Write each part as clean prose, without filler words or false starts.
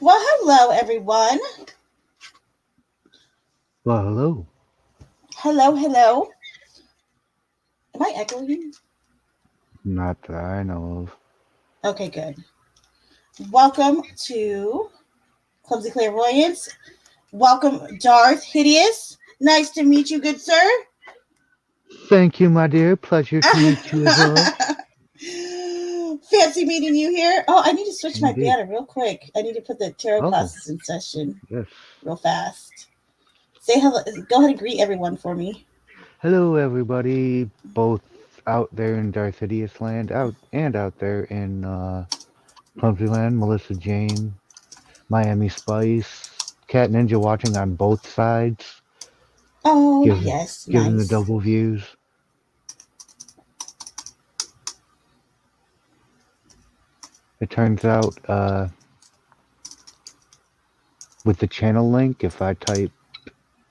Well, hello, everyone. Well, hello. Hello, hello. Am I echoing? Not that I know of. Okay, good. Welcome to Clumsy Clairvoyance. Welcome, Darth Hideous. Nice to meet you, good sir. Thank you, my dear. Pleasure to meet you as well. Fancy meeting you here. Oh, I need to switch my Indeed. banner real quick. I need to put the tarot Oh, classes in session yes. real fast. Say hello. Go ahead and greet everyone for me. Hello, everybody, both out there in Darth Hideous Land, out there in Clumsy Land. Melissa Jane, Miami Spice, Cat Ninja watching on both sides, Oh, giving yes, giving the nice. double views. It turns out, with the channel link, if I type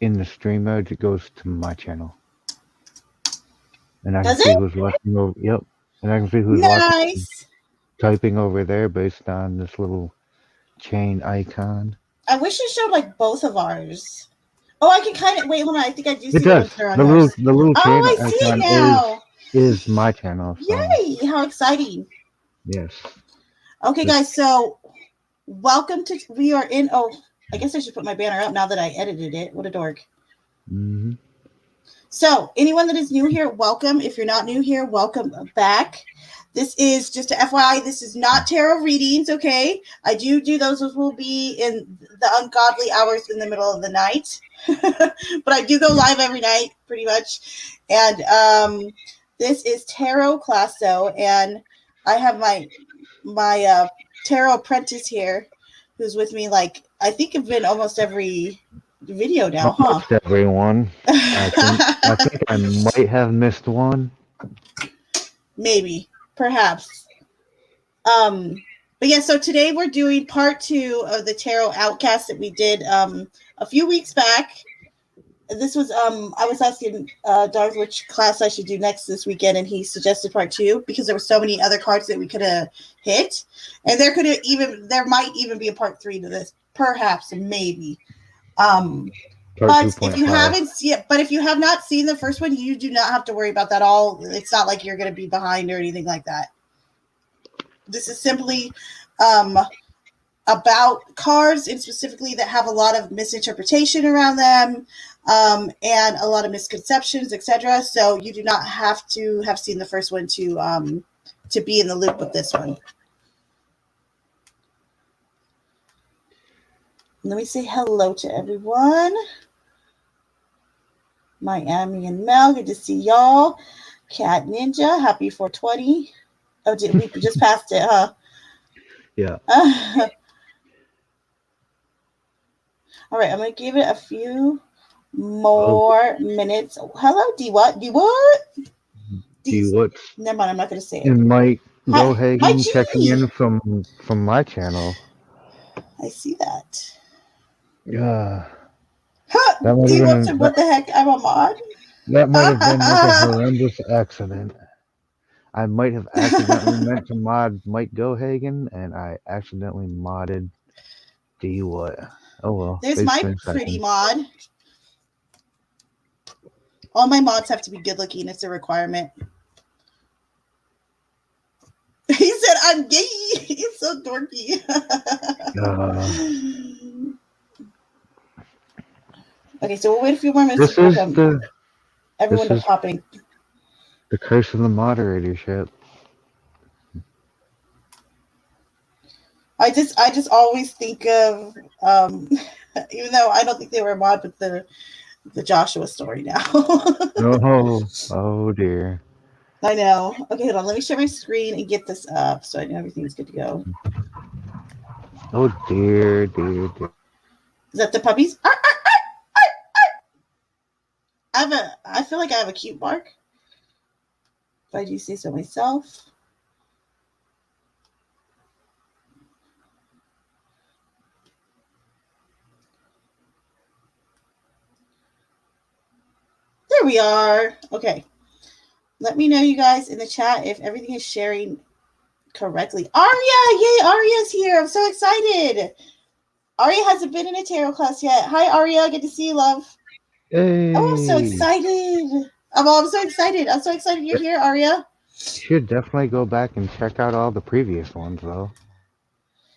in the stream mode, it goes to my channel. And I can Does see it? who's watching over. Yep. And I can see who's watching, Nice. typing over there based on this little chain icon. I wish it showed like both of ours. Oh, I can kind of wait. Hold on. I think I do It see the does. ones that are on The yours. little Oh, chain I see it icon now. is my channel. So Yay! How exciting. yes, Okay, this. guys. So, welcome to. We are in. Oh, I guess I should put my banner up now that I edited it. What a dork. Mm-hmm. So, anyone that is new here, welcome. If you're not new here, welcome back. This is just a FYI. This is not tarot readings, okay? I do those. Those will be in the ungodly hours in the middle of the night. But I do go live every night, pretty much. And this is tarot class, though, and I have my tarot apprentice here, who's with me. Like I think I've been almost every video now, huh? Almost everyone. I think I might have missed one. Maybe, perhaps. Um, but yeah, so today we're doing part two of the tarot outcast that we did a few weeks back. This was I was asking Darth which class I should do next this weekend, and he suggested part two because there were so many other cards that we could have hit, and there might even be a part three to this, perhaps, maybe. Um, Part but if you 2.5. haven't seen, but if you have not seen the first one, you do not have to worry about that. All it's not like you're going to be behind or anything like that. This is simply um, about cards, and specifically that have a lot of misinterpretation around them, and a lot of misconceptions, etc. So you do not have to have seen the first one to be in the loop with this one. Let me say hello to everyone. Miami and Mel, good to see y'all. Cat Ninja, happy 420. Oh, we just passed it, huh? Yeah. All right, I'm gonna give it a few Oh, more minutes. Hello, D what? D what? D D. what's Never mind. I'm not gonna say it. and Mike Hi, my Gohagan checking G. in from my channel. I see that. Yeah. Huh, That might have D been what? What the heck? I'm a mod. that might have been like a horrendous accident. I might have accidentally meant to mod Mike Gohagan, and I accidentally modded D what? Oh well, There's saves my 10 pretty seconds. mod. All my mods have to be good looking. It's a requirement. He said I'm gay. He's so dorky. Uh, Okay, so we'll wait a few more minutes this for is the everyone this to is pop in. the curse of the moderatorship. I just always think of even though I don't think they were a mod, but the Joshua story now. Oh, oh dear. I know. Okay, hold on. Let me share my screen and get this up so I know everything's good to go. Oh dear, dear, dear. Is that the puppies? I feel like I have a cute bark. If I do say so myself. There we are. Okay. Let me know, you guys, in the chat if everything is sharing correctly. Arya! Yay, Arya's here. I'm so excited. Aria hasn't been in a tarot class yet. Hi, Aria. Good to see you, love. Oh, I'm so Hey, excited. I'm so excited. I'm so excited you're here, Aria. should definitely go back and check out all the previous ones though.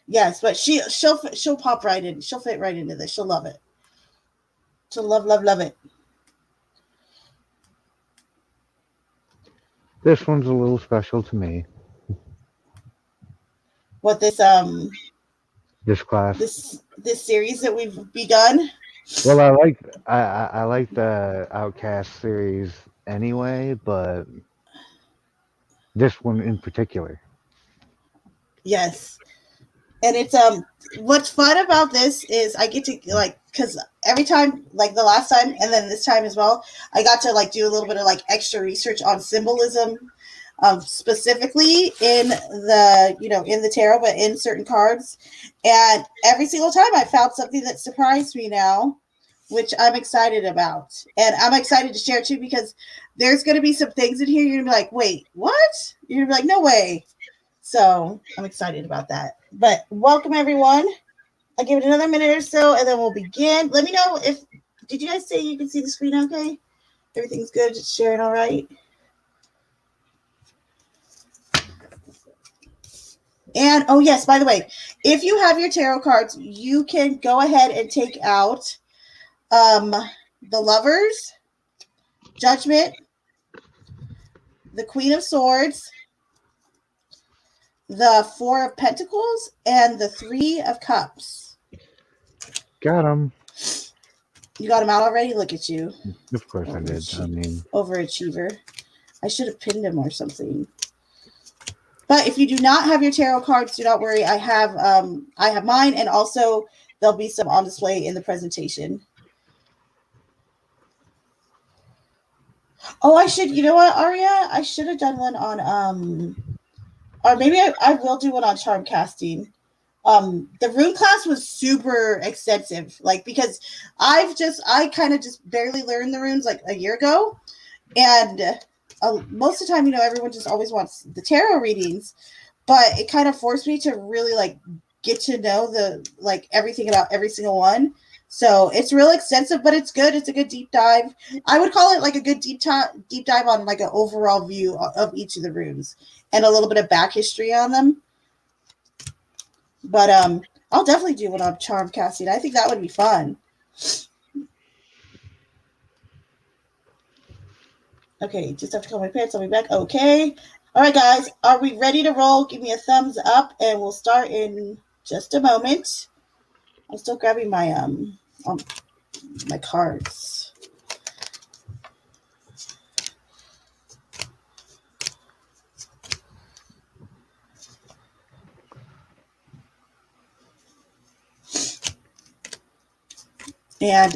Yes, but she'll pop right in. She'll fit right into this. She'll love it. She'll love it. This one's a little special to me. What This class. this series that we've begun. Well, I like the Outcast series anyway, but this one in particular. Yes, and it's what's fun about this is I get to like because every time like the last time and then this time as well I got to like do a little bit of like extra research on symbolism, specifically in the in the tarot but in certain cards, and every single time I found something that surprised me now, which I'm excited about, and I'm excited to share too because there's going to be some things in here you're gonna be like, wait, what? You're gonna be like, no way. So I'm excited about that. But welcome everyone. I'll give it another minute or so and then we'll begin. Let me know if did you guys say you can see the screen okay? Everything's good, just sharing all right. And oh yes, by the way, if you have your tarot cards, you can go ahead and take out um the Lovers, Judgment, the Queen of Swords, the Four of Pentacles, and the Three of Cups. Got him. You got them out already? Look at you. Of course I did. I mean, Overachiever. I should have pinned him or something. But if you do not have your tarot cards, do not worry. I have mine, and also there'll be some on display in the presentation. Oh, I should. You know what, Aria? I should have done one on or maybe I will do one on charm casting. The rune class was super extensive, like because I kind of just barely learned the runes like a year ago, and most of the time, everyone just always wants the tarot readings, but it kind of forced me to really like get to know the like everything about every single one. So it's real extensive, but it's good. It's a good deep dive. I would call it like a good deep dive on like an overall view of each of the runes and a little bit of back history on them. But I'll definitely do one on charm casting. I think that would be fun. Okay, just have to call my parents. I'll be back. Okay. All right, guys. Are we ready to roll? Give me a thumbs up, and we'll start in just a moment. I'm still grabbing my cards. And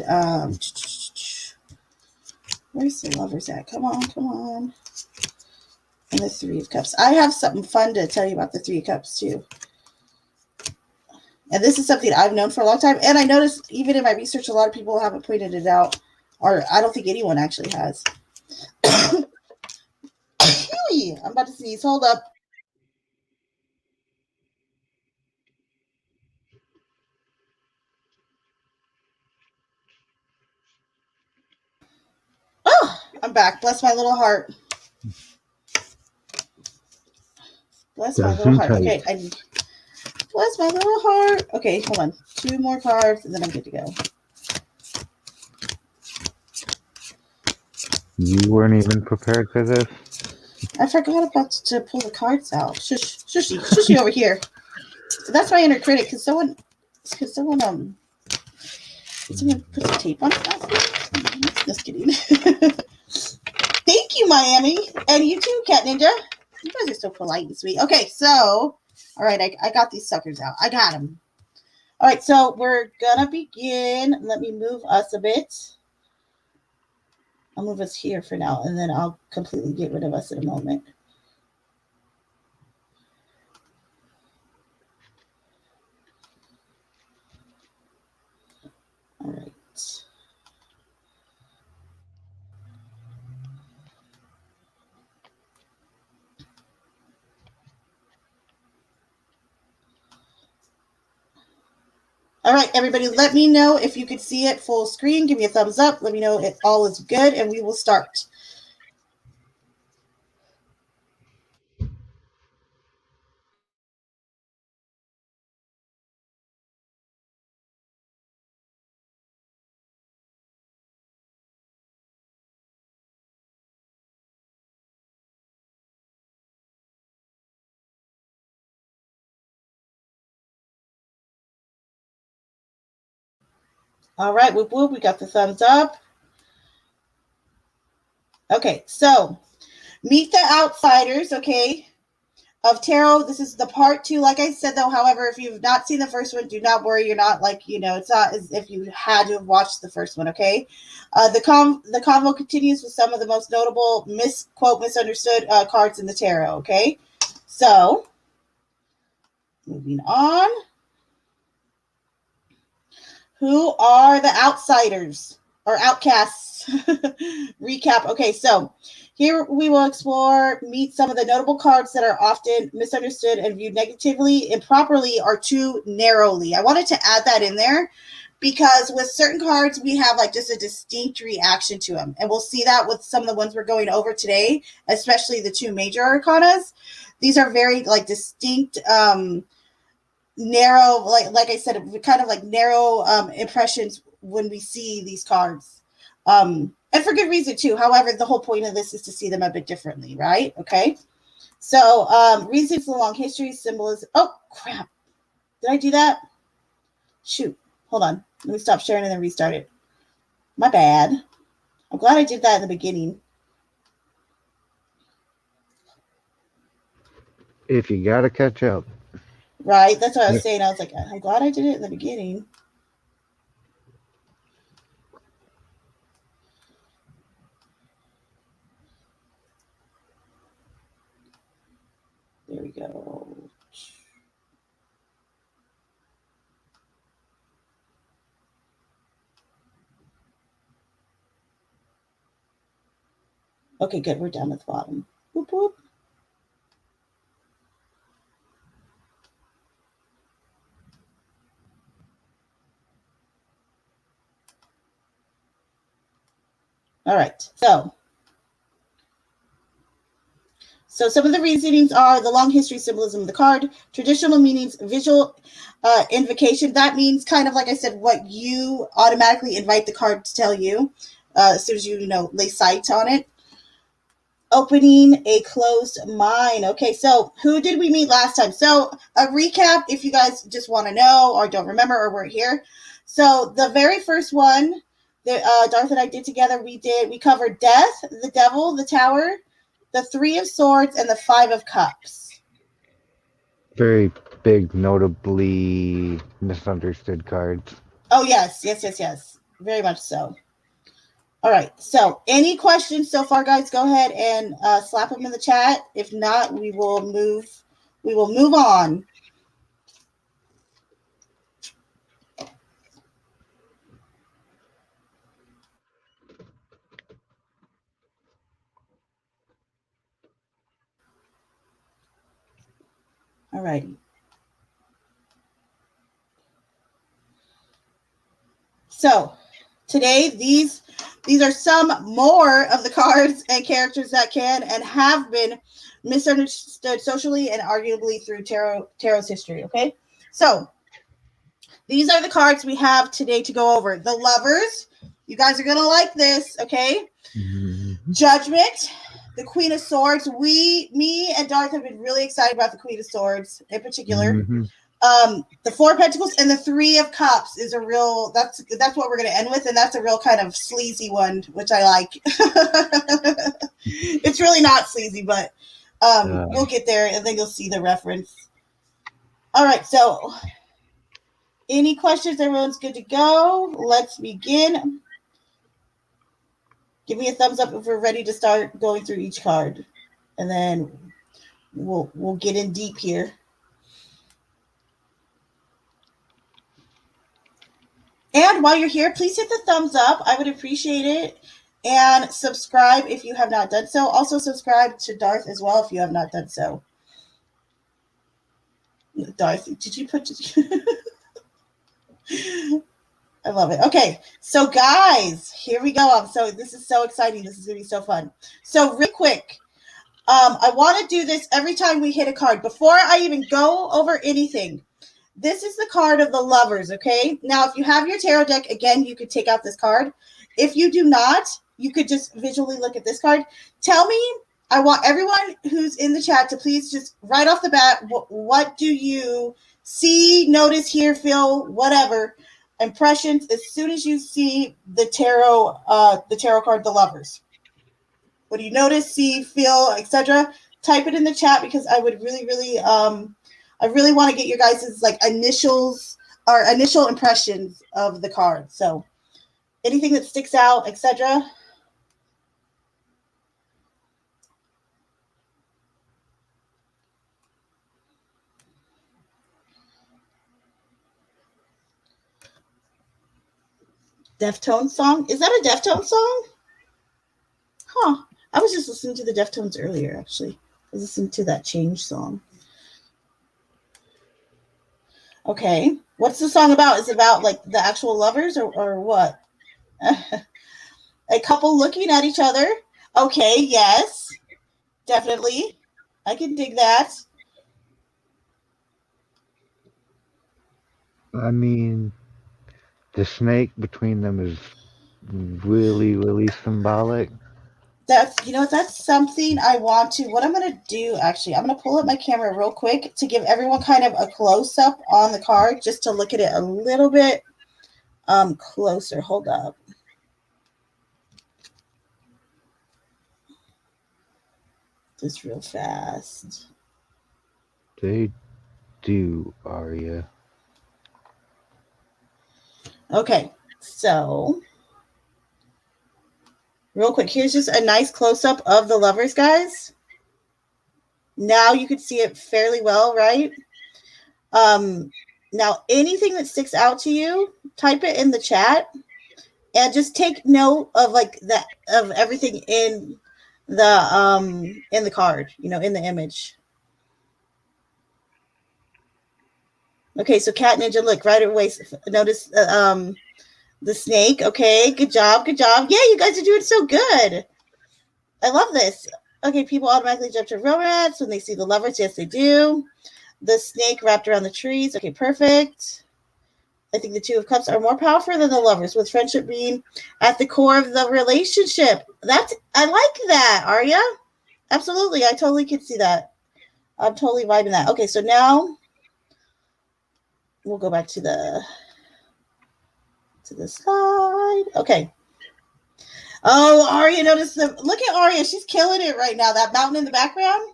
where's the Lovers at? Come on, come on. And the Three of Cups. I have something fun to tell you about the Three of Cups too. And this is something I've known for a long time. And I noticed even in my research, a lot of people haven't pointed it out, or I don't think anyone actually has. I'm about to sneeze. Hold up. Oh, I'm back. Bless my little heart. Bless my little heart. Gesundheit. Okay, bless my little heart. Okay, hold on. Two more cards, and then I'm good to go. You weren't even prepared for this. I forgot about to pull the cards out. Shush, shushy over here. That's my inner critic. Someone put some tape on it? Just kidding. Thank you, Miami, and you too, Cat Ninja. You guys are so polite and sweet. Okay, so all right, I got these suckers out. I got them. All right, so we're gonna begin. Let me move us a bit. I'll move us here for now, and then I'll completely get rid of us in a moment. All right. All right, everybody, let me know if you could see it full screen. Give me a thumbs up. Let me know it all is good, and we will start. All right, whoop whoop, we got the thumbs up. Okay, so meet the outsiders, okay, of tarot. This is the part two. Like I said, though, however, if you've not seen the first one, do not worry. You're not like, it's not as if you had to have watched the first one, okay? The convo continues with some of the most notable misunderstood cards in the tarot, okay? So, moving on. Who are the outsiders or outcasts? Recap. Okay, so here we will meet some of the notable cards that are often misunderstood and viewed negatively, improperly, or too narrowly. I wanted to add that in there because with certain cards, we have like just a distinct reaction to them. And we'll see that with some of the ones we're going over today, especially the two major arcanas. These are very like distinct narrow, like I said, kind of like narrow impressions when we see these cards, and for good reason too. However, the whole point of this is to see them a bit differently, right? Okay, so reasons, the long history, symbolism. Oh crap, did I do that? Shoot, hold on, let me stop sharing and then restart it. My bad. I'm glad I did that in the beginning. If you gotta catch up. Right, that's what I was saying. I was like, I'm glad I did it in the beginning. There we go. Okay, good. We're down at the bottom. Whoop, whoop. All right. So some of the reasonings are the long history, symbolism of the card, traditional meanings, visual invocation. That means kind of like I said, what you automatically invite the card to tell you as soon as you lay sight on it. Opening a closed mind. Okay, so who did we meet last time? So a recap, if you guys just want to know or don't remember or weren't here. So the very first one that Darth and I did together, we covered death, the devil, the tower, the Three of Swords, and the Five of Cups. Very big, notably misunderstood cards. Oh, yes. Very much so. All right. So any questions so far, guys, go ahead and slap them in the chat. If not, we will move on. All righty. So today, these are some more of the cards and characters that can and have been misunderstood socially and arguably through tarot's history. Okay, so these are the cards we have today to go over. The Lovers. You guys are gonna like this. Okay. Mm-hmm. Judgment. The Queen of Swords. Me and Darth have been really excited about the Queen of Swords in particular. Mm-hmm. The Four of Pentacles and the Three of Cups is a real, that's what we're going to end with, and that's a real kind of sleazy one, which I like. It's really not sleazy, but we'll get there, and then you'll see the reference. All right, so any questions? Everyone's good to go. Let's begin. Give me a thumbs up if we're ready to start going through each card, and then we'll get in deep here. And while you're here, please hit the thumbs up. I would appreciate it. And subscribe if you have not done so. Also subscribe to Darth as well if you have not done so. Darth, did you put... I love it. Okay, so guys, here we go. So this is so exciting. This is gonna be so fun. So really quick, I want to do this every time we hit a card. Before I even go over anything, this is the card of the lovers, okay? Now, if you have your tarot deck, again, you could take out this card. If you do not, you could just visually look at this card. Tell me, I want everyone who's in the chat to please just right off the bat, what do you see, notice, hear, feel, whatever impressions as soon as you see the tarot card, the lovers? What do you notice, see, feel, etc.? Type it in the chat because I would I really want to get your guys' like initials or initial impressions of the card. So anything that sticks out, etc. Deftones song? Is that a Deftones song? Huh. I was just listening to the Deftones earlier, actually. I was listening to that Change song. Okay. What's the song about? Is it about like the actual lovers or what? A couple looking at each other. Okay, yes. Definitely. I can dig that. I mean, the snake between them is really, really symbolic. That's something I want to. What I'm gonna do actually, I'm gonna pull up my camera real quick to give everyone kind of a close up on the card, just to look at it a little bit closer. Hold up. Just real fast. They do, Arya. Okay, so real quick, here's just a nice close up of the lovers, guys. Now you can see it fairly well, right? Now anything that sticks out to you, type it in the chat and just take note of like that of everything in the card, in the image. Okay, so Cat Ninja, look right away. Notice the snake. Okay, good job, good job. Yeah, you guys are doing so good. I love this. Okay, people automatically jump to romance when they see the lovers. Yes, they do. The snake wrapped around the trees. Okay, perfect. I think the Two of Cups are more powerful than the lovers, with friendship being at the core of the relationship. I like that, Arya. Absolutely, I totally can see that. I'm totally vibing that. Okay, so now we'll go back to the slide. Okay. Oh, Arya, notice look at Arya. She's killing it right now. That mountain in the background.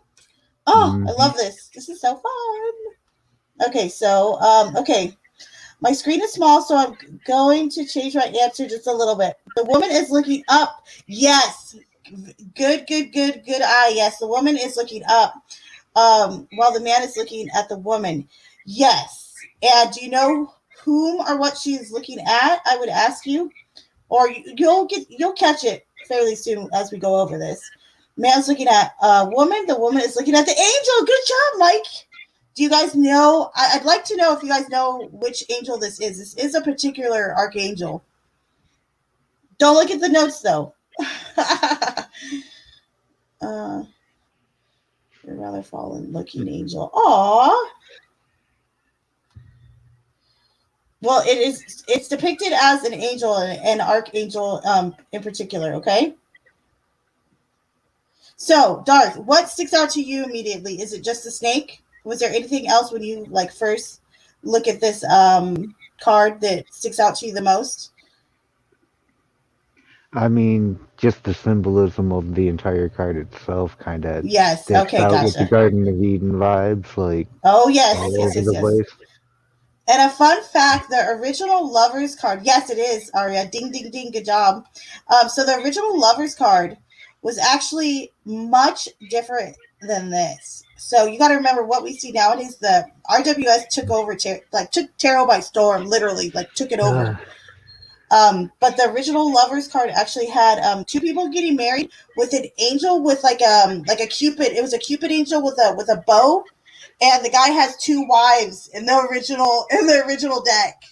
Oh, I Mm-hmm. love this. This is so fun. Okay, so okay. My screen is small, so I'm going to change my answer just a little bit. The woman is looking up. Yes. Good, good, good, good eye. Yes, the woman is looking up while the man is looking at the woman. Yes. And do you know whom or what she's looking at? I would ask you, or you'll catch it fairly soon as we go over this. Man's looking at a woman. The woman is looking at the angel. Good job, Mike. Do you guys know? I'd like to know if you guys know which angel this is. This is a particular archangel. Don't look at the notes though. You're rather fallen looking angel. Aww. Well, it's depicted as an angel, an archangel in particular, okay? So, Darth, what sticks out to you immediately? Is it just the snake? Was there anything else when you like first look at this card that sticks out to you the most? I mean, just the symbolism of the entire card itself kind of Yes. sticks Okay, out with the gotcha. Garden of Eden vibes, like Oh, yes. all Yes, over yes, the yes. place. And a fun fact, the original lovers card, yes, it is, Aria. Ding, ding, ding. Good job. So the original lovers card was actually much different than this. So you got to remember what we see nowadays. The RWS took over, took tarot by storm, literally, like took it over. But the original lovers card actually had two people getting married with an angel with like a cupid. It was a cupid angel with a bow, and the guy has two wives in the original deck.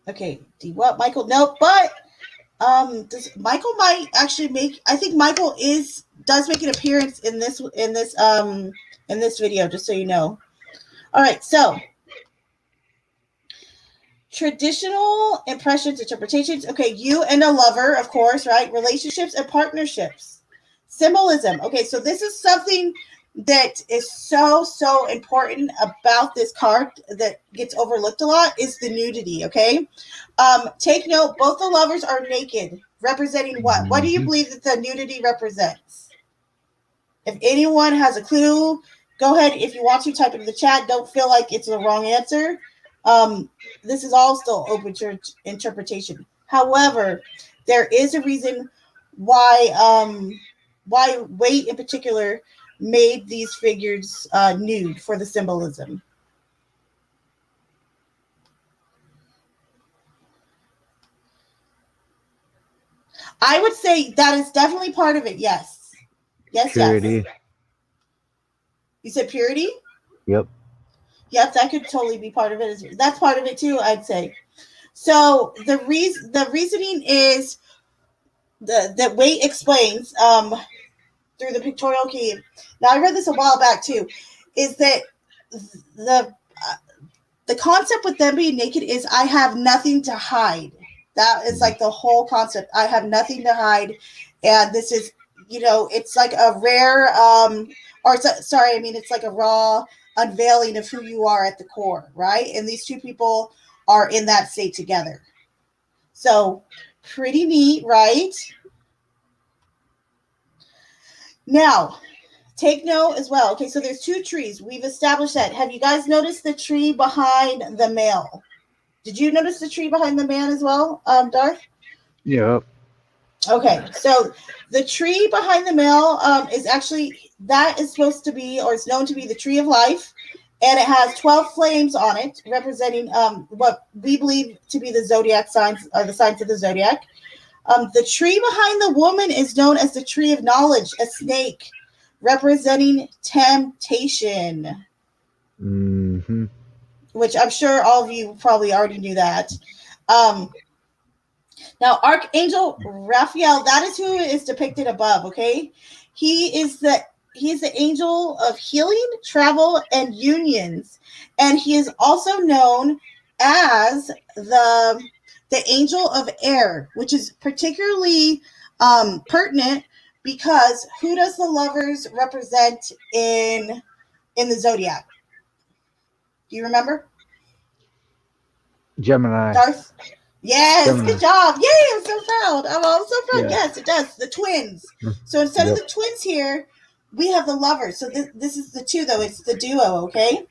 Okay, D what? Michael? No, but does Michael might actually make? I think Michael is does make an appearance in this video. Just so you know. All right, so traditional impressions, interpretations. Okay, you and a lover, of course, right? Relationships and partnerships. Symbolism. Okay, so this is something that is so important about this card that gets overlooked a lot is the nudity. Okay, take note. Both the lovers are naked, representing what? What do you Mm-hmm. believe that the nudity represents? If anyone has a clue, go ahead. If you want to, type it in the chat. Don't feel like it's the wrong answer. Um, this is all still open to interpretation. However, there is a reason why Waite in particular made these figures nude for the symbolism. I would say that is definitely part of it. Yes, yes, yes. Purity. You said purity. Yep. Yep, that could totally be part of it. That's part of it too. I'd say. So the reasoning is that Waite explains through the pictorial key. Now I read this a while back too. Is that the the concept with them being naked is I have nothing to hide. That is Mm-hmm. like the whole concept. I have nothing to hide, and this is it's like a rare or sorry, I mean it's like a raw unveiling of who you are at the core, right? And these two people are in that state together. So pretty neat, right? Now, take note as well. Okay, so there's two trees. We've established that. Have you guys noticed the tree behind the male? Did you notice the tree behind the man as well, Darth? Yep. Okay, so the tree behind the male is actually that is supposed to be, or it's known to be, the tree of life, and it has 12 flames on it, representing what we believe to be the zodiac signs, or the signs of the zodiac. The tree behind the woman is known as the tree of knowledge, a snake, representing temptation, Mm-hmm. which I'm sure all of you probably already knew that. Um, Now, Archangel Raphael, that is who is depicted above, okay? He is the he is the angel of healing, travel, and unions. And he is also known as the angel of air, which is particularly pertinent because who does the lovers represent in the zodiac? Do you remember? Gemini. Darth? Yes, good Gemini. job. Yay, I'm so proud. I'm so proud. Yeah. Yes, it does. The twins. So instead of Yep. the twins here, we have the lovers. So this is the two, though. It's the duo, okay?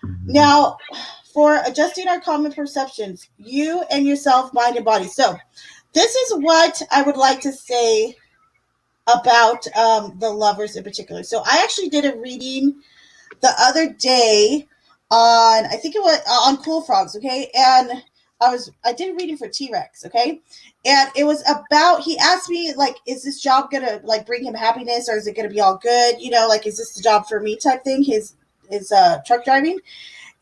Mm-hmm. Now, for adjusting our common perceptions, you and yourself, mind and body. So this is what I would like to say about the lovers in particular. So I actually did a reading the other day on I think it was on Cool Frogs, okay? And I did a reading for T-Rex, okay? And it was about he asked me like, is this job gonna like bring him happiness or is it gonna be all good? Like is this the job for me type thing? His truck driving.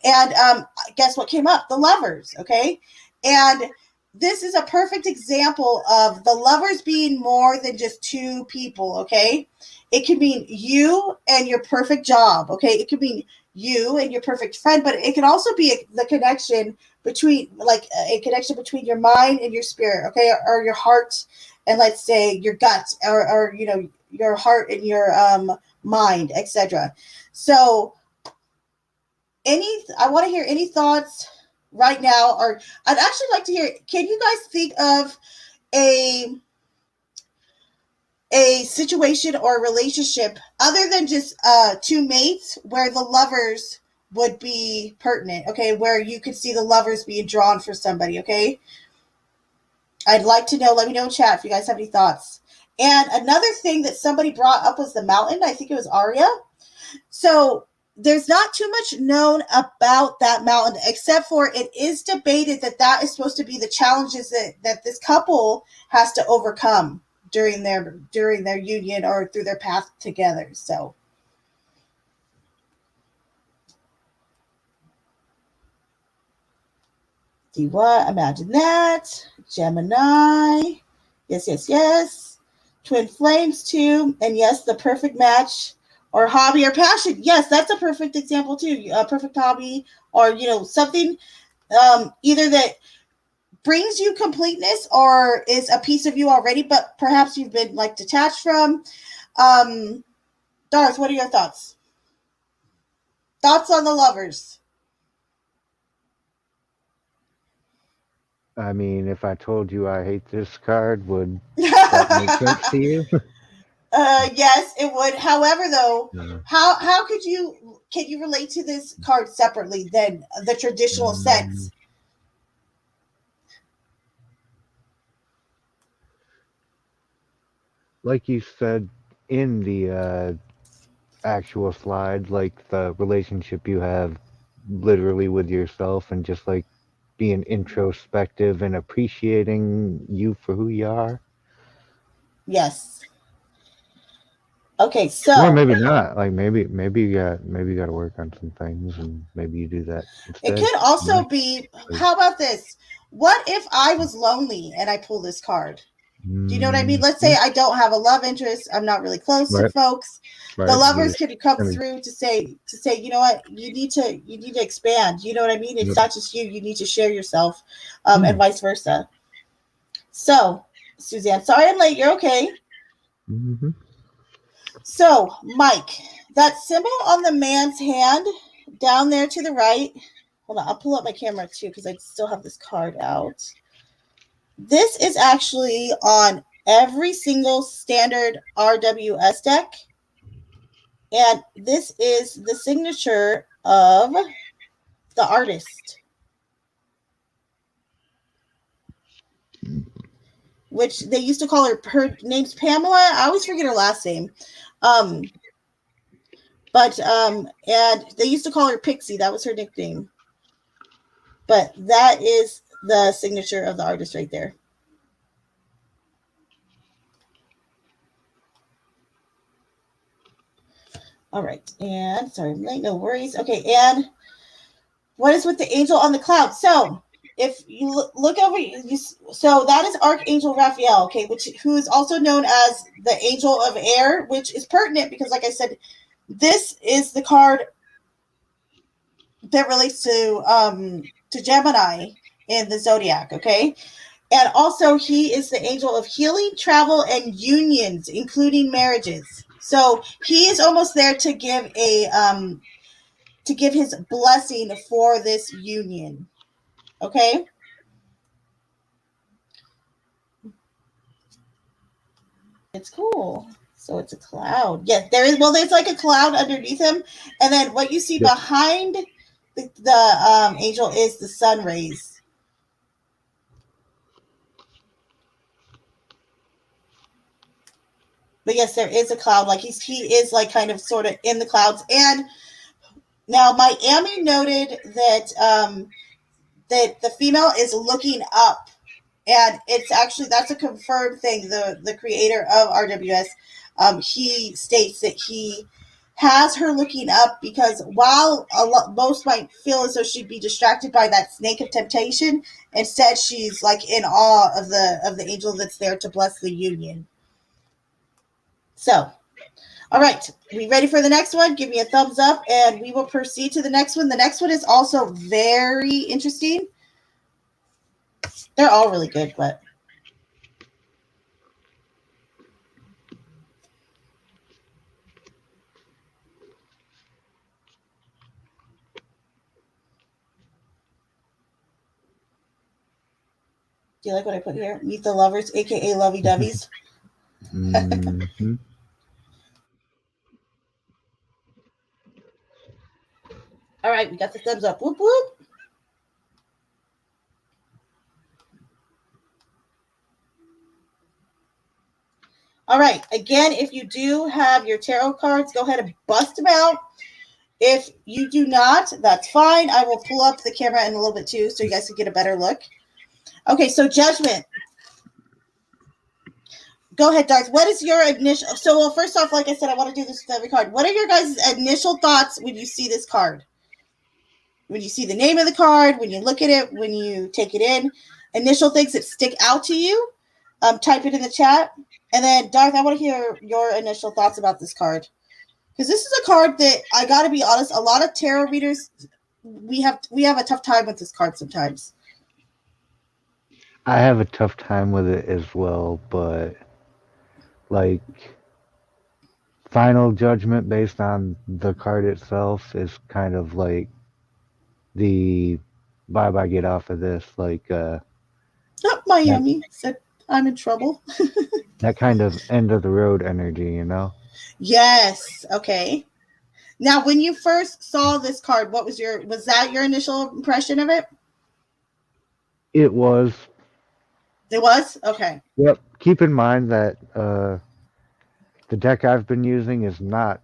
And guess what came up? The lovers, okay? And this is a perfect example of the lovers being more than just two people, okay? It could mean you and your perfect job, okay? It could mean you and your perfect friend, but it can also be the connection between, like, a connection between your mind and your spirit, okay? Or your heart and, let's say, your gut, or your heart and your mind, etc. So, I want to hear any thoughts right now, or I'd actually like to hear, can you guys think of a a situation or a relationship other than just two mates where the lovers would be pertinent, okay, where you could see the lovers being drawn for somebody, okay? I'd like to know. Let me know in chat if you guys have any thoughts. And another thing that somebody brought up was the mountain. I think it was Aria. So there's not too much known about that mountain, except for it is debated that that is supposed to be the challenges that this couple has to overcome during their union or through their path together. So Do what? Imagine that. Gemini. Yes, yes, yes. Twin flames too. And yes, the perfect match or hobby or passion. Yes, that's a perfect example too. A perfect hobby or, something either that brings you completeness or is a piece of you already, but perhaps you've been like detached from. Um, Darth, what are your thoughts? Thoughts on the lovers? I mean, if I told you I hate this card, would that make sense to you? Yes, it would. However, though, Uh, how can you relate to this card separately than the traditional mm, sense? like you said in the actual slide, like the relationship you have literally with yourself and just like being introspective and appreciating you for who you are. Yes. Okay, Or so maybe not. Like maybe you got to work on some things and maybe you do that it instead. could You know? also be. Like, How about this? What if I was lonely and I pull this card? Do you know what I mean? Let's say yeah, I don't have a love interest. I'm not really close to right, folks. The right. You lovers just could come kind of through to say, you know what, you need to expand. You know what I mean? It's yep. not just you. You need to share yourself, and Hmm. vice versa. So, Suzanne, sorry I'm late. You're okay. Hmm. So, Mike, that symbol on the man's hand down there to the right. Hold on, I'll pull up my camera too because I still have this card out. This is actually on every single standard RWS deck. And this is the signature of the artist, which they used to call her name's Pamela. I always forget her last name. Um, and they used to call her Pixie. That was her nickname. But that is the signature of the artist right there. All right. And sorry, I'm late. No worries. Okay. And what is with the angel on the cloud? So if you look over, so that is Archangel Raphael, okay, who is also known as the Angel of Air, which is pertinent because, like I said, this is the card that relates to Gemini in the zodiac, okay, and also he is the angel of healing, travel, and unions, including marriages. So he is almost there to give his blessing for this union. Okay. It's cool. So it's a cloud. Yes, there is. Well, there's like a cloud underneath him, and then what you see Yep. behind the angel is the sun rays. But yes, there is a cloud. Like he is like kind of sort of in the clouds. And now Miami noted that the female is looking up, and it's actually that's a confirmed thing. The creator of RWS, he states that he has her looking up because while most might feel as though she'd be distracted by that snake of temptation, instead she's like in awe of the angel that's there to bless the union. So, all right, we ready for the next one? Give me a thumbs up, and we will proceed to the next one. The next one is also very interesting. They're all really good, but do you like what I put here? Meet the lovers, aka lovey dovey's. Hmm. All right, we got the thumbs up. Whoop whoop. All right. Again, if you do have your tarot cards, go ahead and bust them out. If you do not, that's fine. I will pull up the camera in a little bit too, so you guys can get a better look. Okay, so judgment. Go ahead, Darth. What is your initial? So, well, first off, like I said, I want to do this with every card. What are your guys' initial thoughts when you see this card? When you see the name of the card, when you look at it, when you take it in, initial things that stick out to you, type it in the chat. And then, Darth, I want to hear your initial thoughts about this card. Because this is a card that I got to be honest, a lot of tarot readers we have a tough time with this card sometimes. I have a tough time with it as well, but like final judgment based on the card itself is kind of like the vibe I get off of this, like Not that Miami said I'm in trouble. that kind of end of the road energy, Yes. Okay. Now, when you first saw this card, was that your initial impression of it? It was. It was? Okay. Yep. Keep in mind that the deck I've been using is not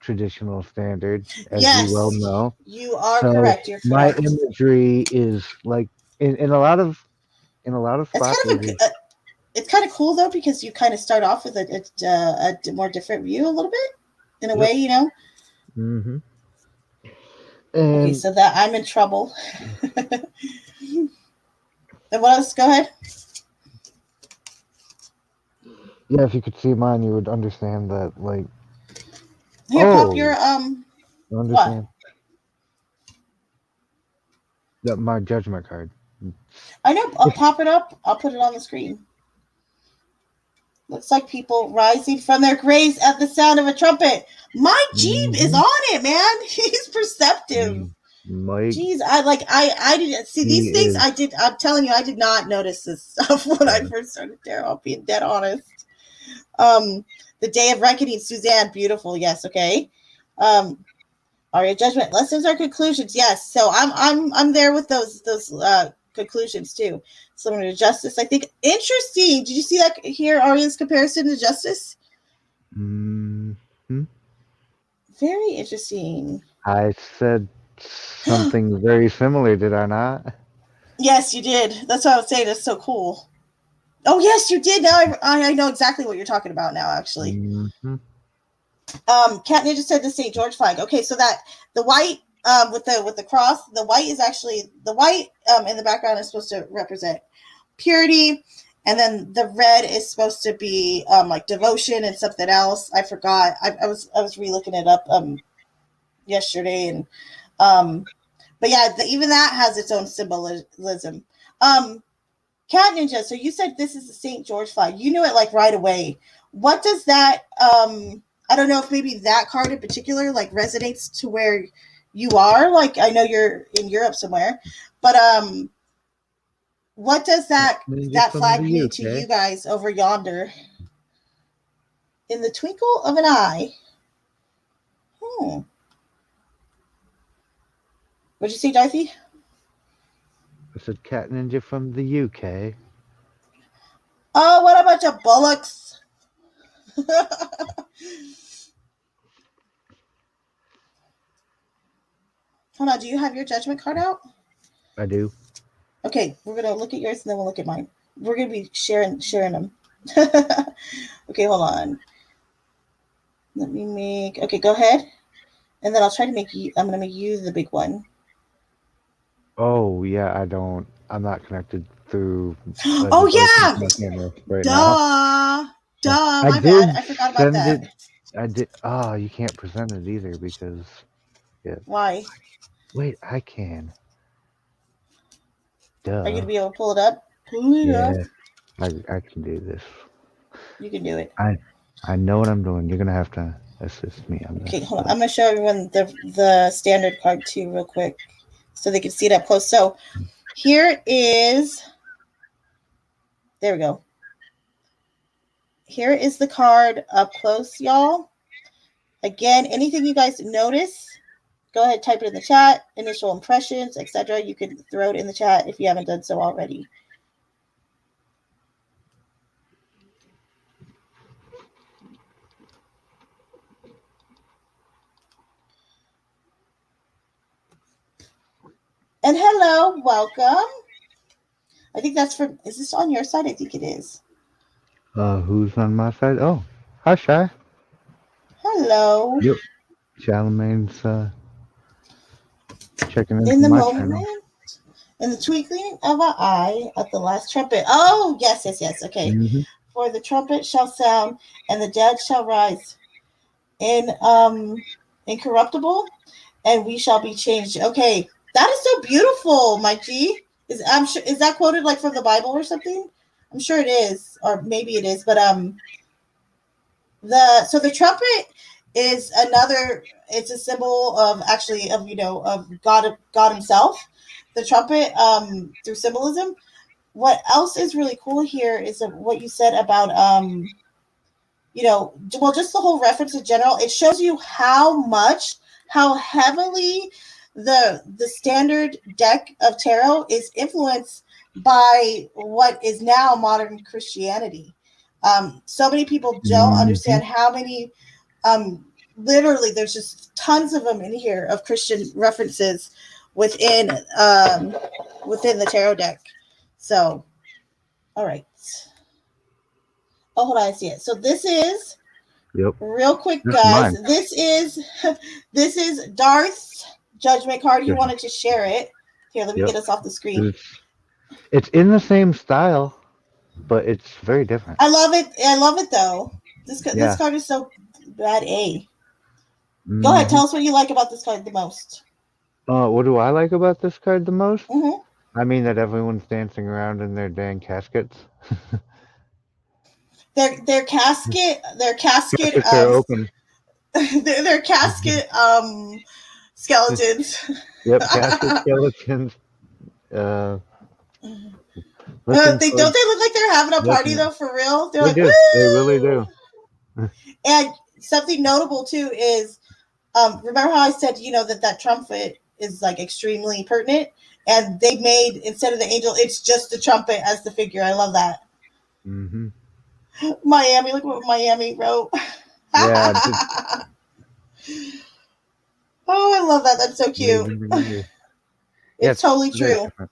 traditional standard, as you well Yes, know. you are So correct. You're my correct. imagery is like in a lot of It's spots kind it of is. it's kind of cool though because you kind of start off with a more different view a little bit in a Yep. way, you know. Hmm. Okay, And so that I'm in trouble. And what else? Go ahead. yeah, if you could see mine, you would understand that. Like, Here, pop oh, your you what? understand that my judgment card. I know. I'll pop it up. I'll put it on the screen. Looks like people rising from their graves at the sound of a trumpet. My Jeep is Hmm. on it, man. He's perceptive. Mike, Jeez, I didn't see he these things. is. I'm telling you, I did not notice this stuff when I Yeah. first started there. I'll be dead honest. Um, the Day of Reckoning, Suzanne, beautiful. Yes, okay. Are your judgment lessons or conclusions? Yes. So I'm there with those conclusions too. Similar to justice, I think. Interesting. Did you see that here? Arya's comparison to justice. Hmm. Very interesting. I said something very similar, did I not? Yes, you did. That's what I was saying. That's so cool. Oh yes, you did. Now I know exactly what you're talking about now. Actually, Hmm. Cat Ninja said the St. George flag. Okay, so that the white with the cross, the white is actually the white in the background is supposed to represent purity, and then the red is supposed to be like devotion and something else. I forgot. I was relooking it up yesterday, and um, but yeah, even that has its own symbolism. Um, Cat Ninja, so you said this is the St. George flag. You knew it like right away. What does that I don't know if maybe that card in particular like resonates to where you are. Like I know you're in Europe somewhere, but what does Ninja that from the flag mean to UK. you guys over yonder? In the twinkle of an eye. Hmm. What'd you say, Dorothy? I said Cat Ninja from the UK. Oh, what a bunch of bullocks. Hold on, do you have your judgment card out? I do. Okay, we're gonna look at yours and then we'll look at mine. We're gonna be sharing them. Okay, hold on. Let me make. Okay, go ahead, and then I'll try to make you. I'm gonna make you the big one. Oh yeah, I don't. I'm not connected through a Oh device with yeah, my camera right now. duh, duh. I My bad. did I forgot about send that. it. I did. Oh, you can't present it either because yeah. Why? Wait, I can. Are you Duh. gonna be able to pull it up? Pull it up. Yeah, I can do this. You can do it. I I know what I'm doing. You're gonna have to assist me on this, Okay, hold on. but I'm gonna show everyone the standard card too, real quick, so they can see it up close. So here is. There we go. Here is the card up close, y'all. Again, anything you guys notice, go ahead, type it in the chat. Initial impressions, etc. You can throw it in the chat if you haven't done so already. And hello, welcome. I think that's from. Is this on your side? I think it is. who's on my side? Oh, hi, Shy. Hello. Yep. Charlemagne's checking In into the my channel. moment, in the twinkling of an eye, at the last trumpet. Oh, yes, yes, yes. Okay. Hmm. For the trumpet shall sound, and the dead shall rise in incorruptible, and we shall be changed. Okay, that is so beautiful, my G. Is I'm sure is that quoted like from the Bible or something? I'm sure it is, or maybe it is. But the trumpet is another. It's a symbol of actually of of God Himself. The trumpet through symbolism. What else is really cool here is what you said about well, just the whole reference in general. It shows you how heavily the standard deck of tarot is influenced by what is now modern Christianity. So many people don't Hmm. understand how many, literally, there's just tons of them in here of Christian references within within the tarot deck. So, all right. Oh, hold on, I see it. So this is Yep, real quick, that's guys. mine. This is Darth's judgment card. He Yeah. wanted to share it. Here, let me Yep. get us off the screen. It's in the same style, but it's very different. I love it. I love it though. This Yeah. card is so bad. A. Go ahead. Hmm. Tell us what you like about this card the most. What do I like about this card the most? Mm-hmm. I mean that everyone's dancing around in their dang caskets. Their casket Caskets are open. their casket skeletons. Yep, casket skeletons. Uh, looking They for don't they look like they're having a party definite. though for real. They're They like do. They really woo. do. And something notable too is remember how I said that trumpet is like extremely pertinent, and they made instead of the angel, it's just the trumpet as the figure. I love that. Hmm. Miami, look what Miami wrote. Yeah, Oh, I love that. That's so made cute. in the year. Yeah, It's it's totally very true. different.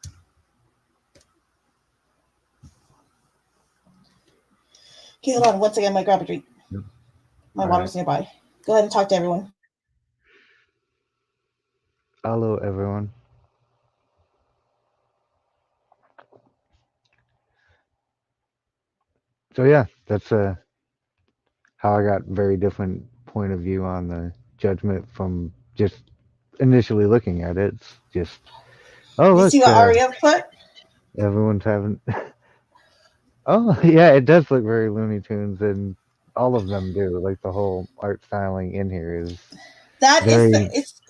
Okay, hold on. Once again, my grab a drink. Yep. My All right. water's nearby. Go ahead and talk to everyone. Hello, everyone. So yeah, that's how I got very different point of view on the judgment from just initially looking at it. It's just, oh You see look, what Aria put? everyone's having. Oh yeah, it does look very Looney Tunes, and all of them do. Like the whole art styling in here is That is the very, it's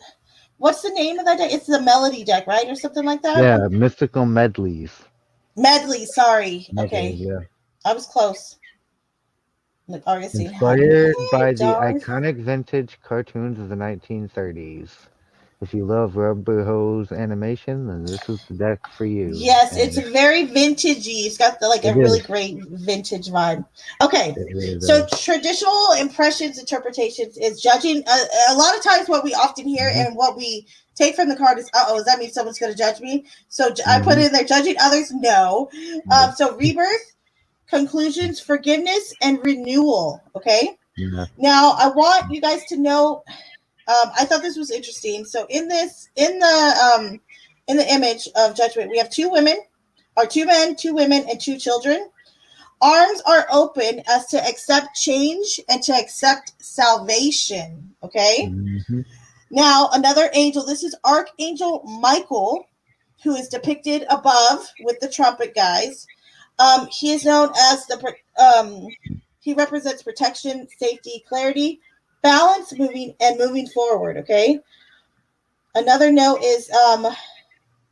what's the name of that deck? It's the melody deck, right, or something like that. yeah, mystical medleys. Medley. Sorry. Medleys, Okay, yeah. I was close. Look, Aria saying hi. Inspired Hey, by the Darth. iconic vintage cartoons of the 1930s. If you love rubber hose animation, then this is the deck for you. Yes, it's And very vintagey. It's got like a it really is. great vintage vibe. Okay, It really so does. traditional impressions, interpretations is judging. A lot of times, what we often hear Hmm. and what we take from the card is, "Uh oh, does that mean someone's going to judge me?" So I put Hmm. in there, judging others. No. Nope. So rebirth, conclusions, forgiveness, and renewal. Okay. Yeah. Now I want you guys to know. I thought this was interesting. So in the image of judgment, we have two women, or two men, two women, and two children. Arms are open as to accept change and to accept salvation. Okay. Hmm. Now another angel. This is Archangel Michael, who is depicted above with the trumpet guys. He is known as he represents protection, safety, clarity, balance, moving forward. Okay. Another note is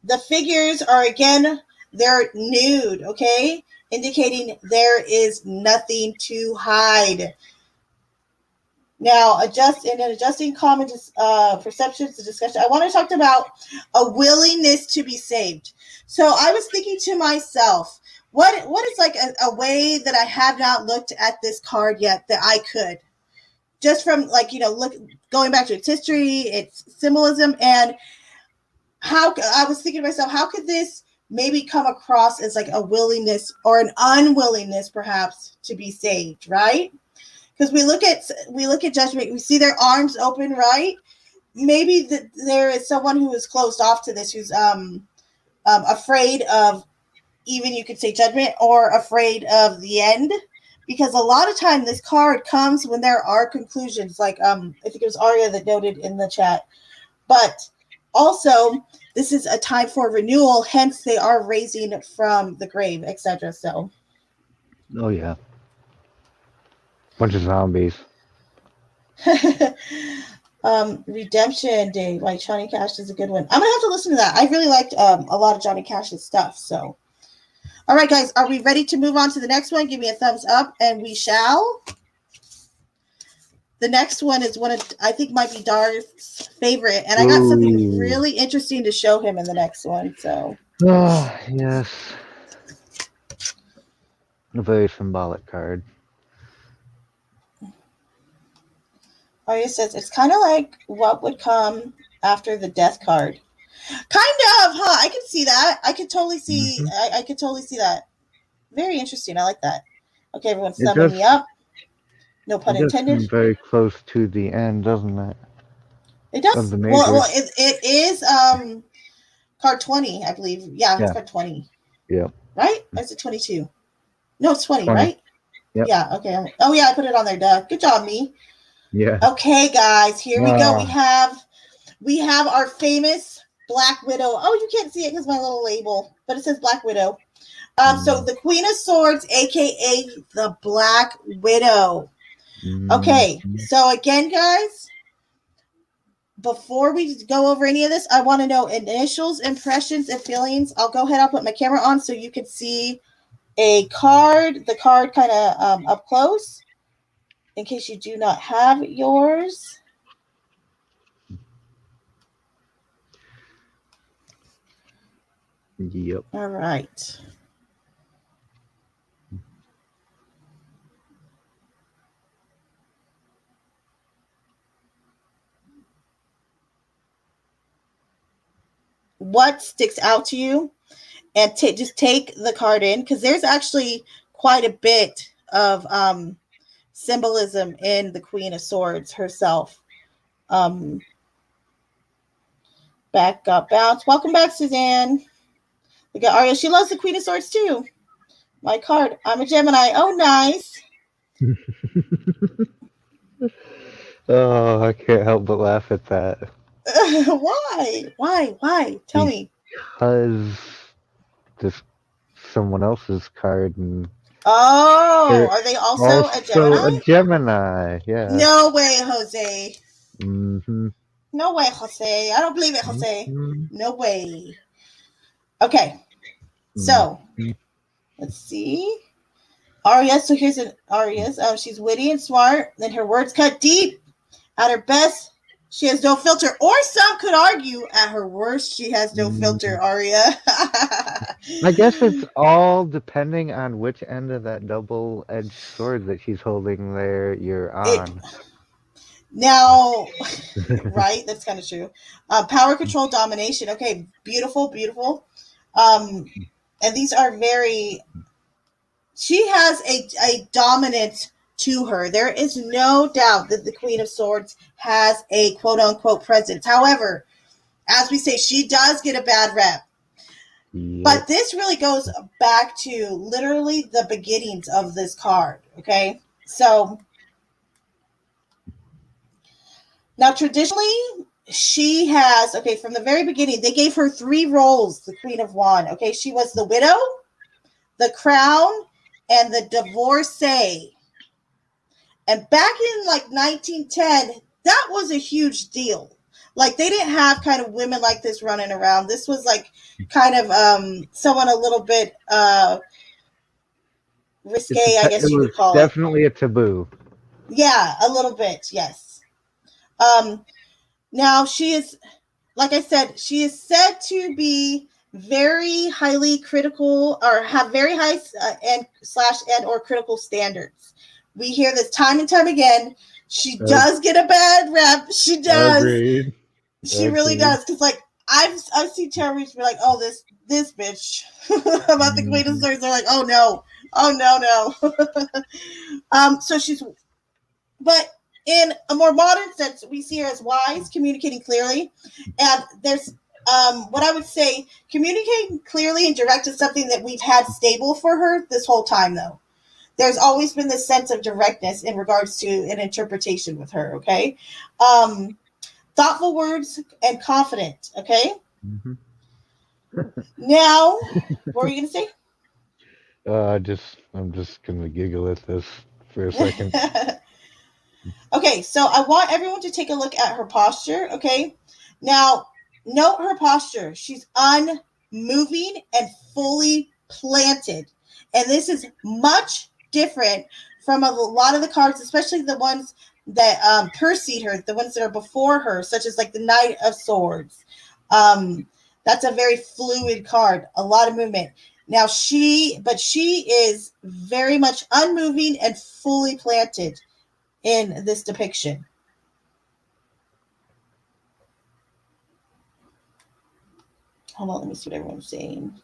the figures are again they're nude. Okay, indicating there is nothing to hide. Now, adjusting common perceptions to discussion. I want to talk about a willingness to be saved. So I was thinking to myself, what is like a way that I have not looked at this card yet that I could just from like look going back to its history, its symbolism, and how I was thinking to myself, how could this maybe come across as like a willingness or an unwillingness perhaps to be saved, right? Because we look at judgment, we see their arms open, right? maybe there is someone who is closed off to this, who's afraid of, even you could say, judgment, or afraid of the end, because a lot of time this card comes when there are conclusions, like I think it was Arya that noted in the chat. But also, this is a time for renewal, hence they are raising from the grave, etc. So Oh yeah, bunch of zombies. Redemption Day, like Johnny Cash, is a good one. I'm gonna have to listen to that. I really liked a lot of Johnny Cash's stuff. So, all right, guys, are we ready to move on to the next one? Give me a thumbs up, and we shall. The next one is one of, I think, might be Darth's favorite, and I got something Ooh. really interesting to show him in the next one. So, Ah, yes. A very symbolic card. Arya says it's kind of like what would come after the death card. Kind of, huh? I can see that. I could totally see. Hmm. I could totally see that. Very interesting. I like that. Okay, everyone's It thumbing does. me up. No pun It does intended. seem very close to the end, doesn't it? It Of does. the Well, majors. it is card 20, I believe. Yeah, it's Yeah. card 20, Yep. right? Or is it 22? No, it's 20, 20. right? Yep. Yeah. Okay. Oh yeah, I put it on there. Duh. Good job, me. Yeah. Okay, guys, here we go. Ah. We have our famous Black Widow. Oh, you can't see it because my little label, but it says Black Widow. So Mm. the Queen of Swords, aka the Black Widow. Okay, Mm. so again, guys, before we go over any of this, I want to know initials, impressions, and feelings. I'll go ahead. I'll put my camera on so you can see a card. The card kind of up close, in case you do not have yours. Yep. All right. What sticks out to you? And just take the card in, because there's actually quite a bit of symbolism in the Queen of Swords herself. Um, Back up, bounce. Welcome back, Suzanne. We got Arya. She loves the Queen of Swords too. My card. I'm a Gemini. Oh, nice. Oh, I can't help but laugh at that. Why? Why? Tell me. Because this someone else's card and Oh, they're are they also a also a Gemini? Gemini. Yeah. No way, Jose. Mm-hmm. No way, Jose. I don't believe it, Jose. Mm-hmm. No way. Okay, so Mm-hmm. let's see. Arya. So here's an Arya's. She's witty and smart. Then her words cut deep. At her best, she has no filter. Or some could argue, at her worst, she has no Mm-hmm. filter. Arya. I guess it's all depending on which end of that double-edged sword that she's holding there you're it on. now, right? That's kind of true. Power, control, domination. Okay, beautiful, beautiful. And these are very. She has a dominance to her. There is no doubt that the Queen of Swords has a quote unquote presence. However, as we say, she does get a bad rep. Yep. But this really goes back to literally the beginnings of this card. Okay. So now traditionally, she has, okay, from the very beginning, they gave her three roles, the Queen of Wands. Okay. She was the widow, the crown, and the divorcee. And back in like 1910, that was a huge deal. Like they didn't have kind of women like this running around. This was like kind of someone a little bit risque, I It guess you was could call it. definitely a taboo. Yeah, a little bit, yes. Um, Now she is, like I said, she is said to be very highly critical, or have very high and slash and or critical standards. We hear this time and time again. She Ag- does get a bad rep. She does. Agreed. She really Agreed. does. Because like I've seen terrorists be like, oh this bitch about the Queen of Hmm. Swords. They're like, oh no, no. So she's, but In a more modern sense, we see her as wise, communicating clearly, and there's what I would say, communicating clearly and direct is something that we've had stable for her this whole time, though. There's always been this sense of directness in regards to an interpretation with her. Okay, um, thoughtful words and confident. Okay, Hmm. now what were you gonna say? I'm just gonna giggle at this for a second. Okay, so I want everyone to take a look at her posture. Okay, now note her posture. She's unmoving and fully planted, and this is much different from a lot of the cards, especially the ones that precede her, the ones that are before her, such as like the Knight of Swords. Um, that's a very fluid card, a lot of movement. Now she is very much unmoving and fully planted in this depiction. Hold on, let me see what everyone's saying.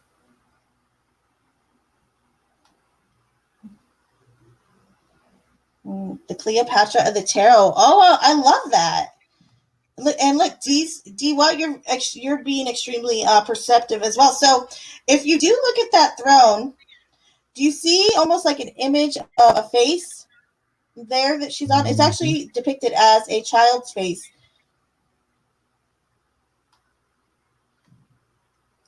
The Cleopatra of the Tarot. Oh, I love that. And look, D, what you're being extremely perceptive as well. So, if you do look at that throne, do you see almost like an image of a face there that she's on? It's Hmm. actually depicted as a child's face.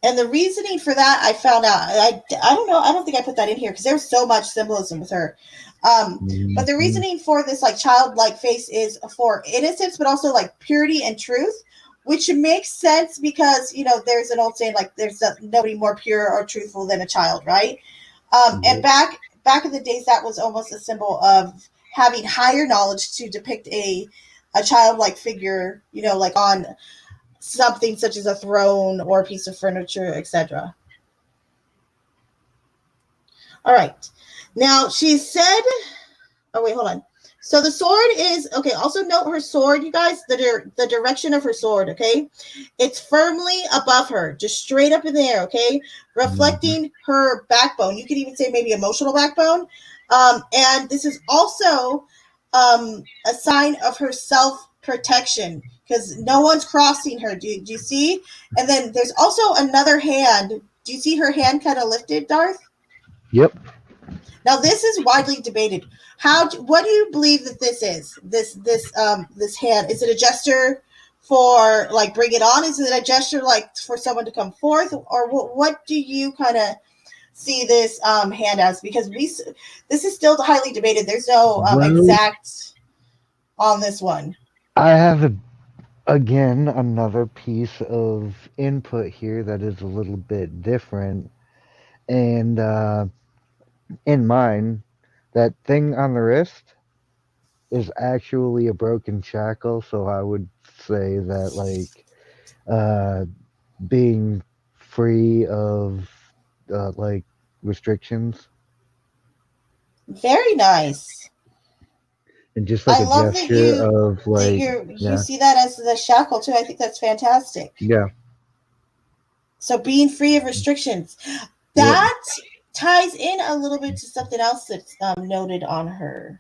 And the reasoning for that, I found out. I don't know. I don't think I put that in here because there's so much symbolism with her. But the Hmm. reasoning for this like childlike face is for innocence, but also like purity and truth, which makes sense because there's an old saying like there's nobody more pure or truthful than a child, right? And Yep. back in the days, that was almost a symbol of having higher knowledge to depict a childlike figure, like on something such as a throne or a piece of furniture, etc. All right. Now she said, oh wait, hold on. So the sword is okay. Also note her sword, you guys. The direction of her sword. Okay, it's firmly above her, just straight up in the air. Okay, Hmm. reflecting her backbone. You could even say maybe emotional backbone. And this is also a sign of her self protection because no one's crossing her. Do you see? And then there's also another hand. Do you see her hand kind of lifted, Darth? Yep. Now this is widely debated. What do you believe that this is? This hand, is it a gesture for like bring it on? Is it a gesture like for someone to come forth, or what do you kind of see this hand as? Because this is still highly debated. There's no Well, exact on this one. I have again another piece of input here that is a little bit different, and in mine, that thing on the wrist is actually a broken shackle. So I would say that uh, being free of like restrictions Very nice. and just like I a love that gesture you of that like, you yeah, see that as the shackle too. I think that's fantastic. yeah, So being free of restrictions. yep. That ties in a little bit to something else that's noted on her.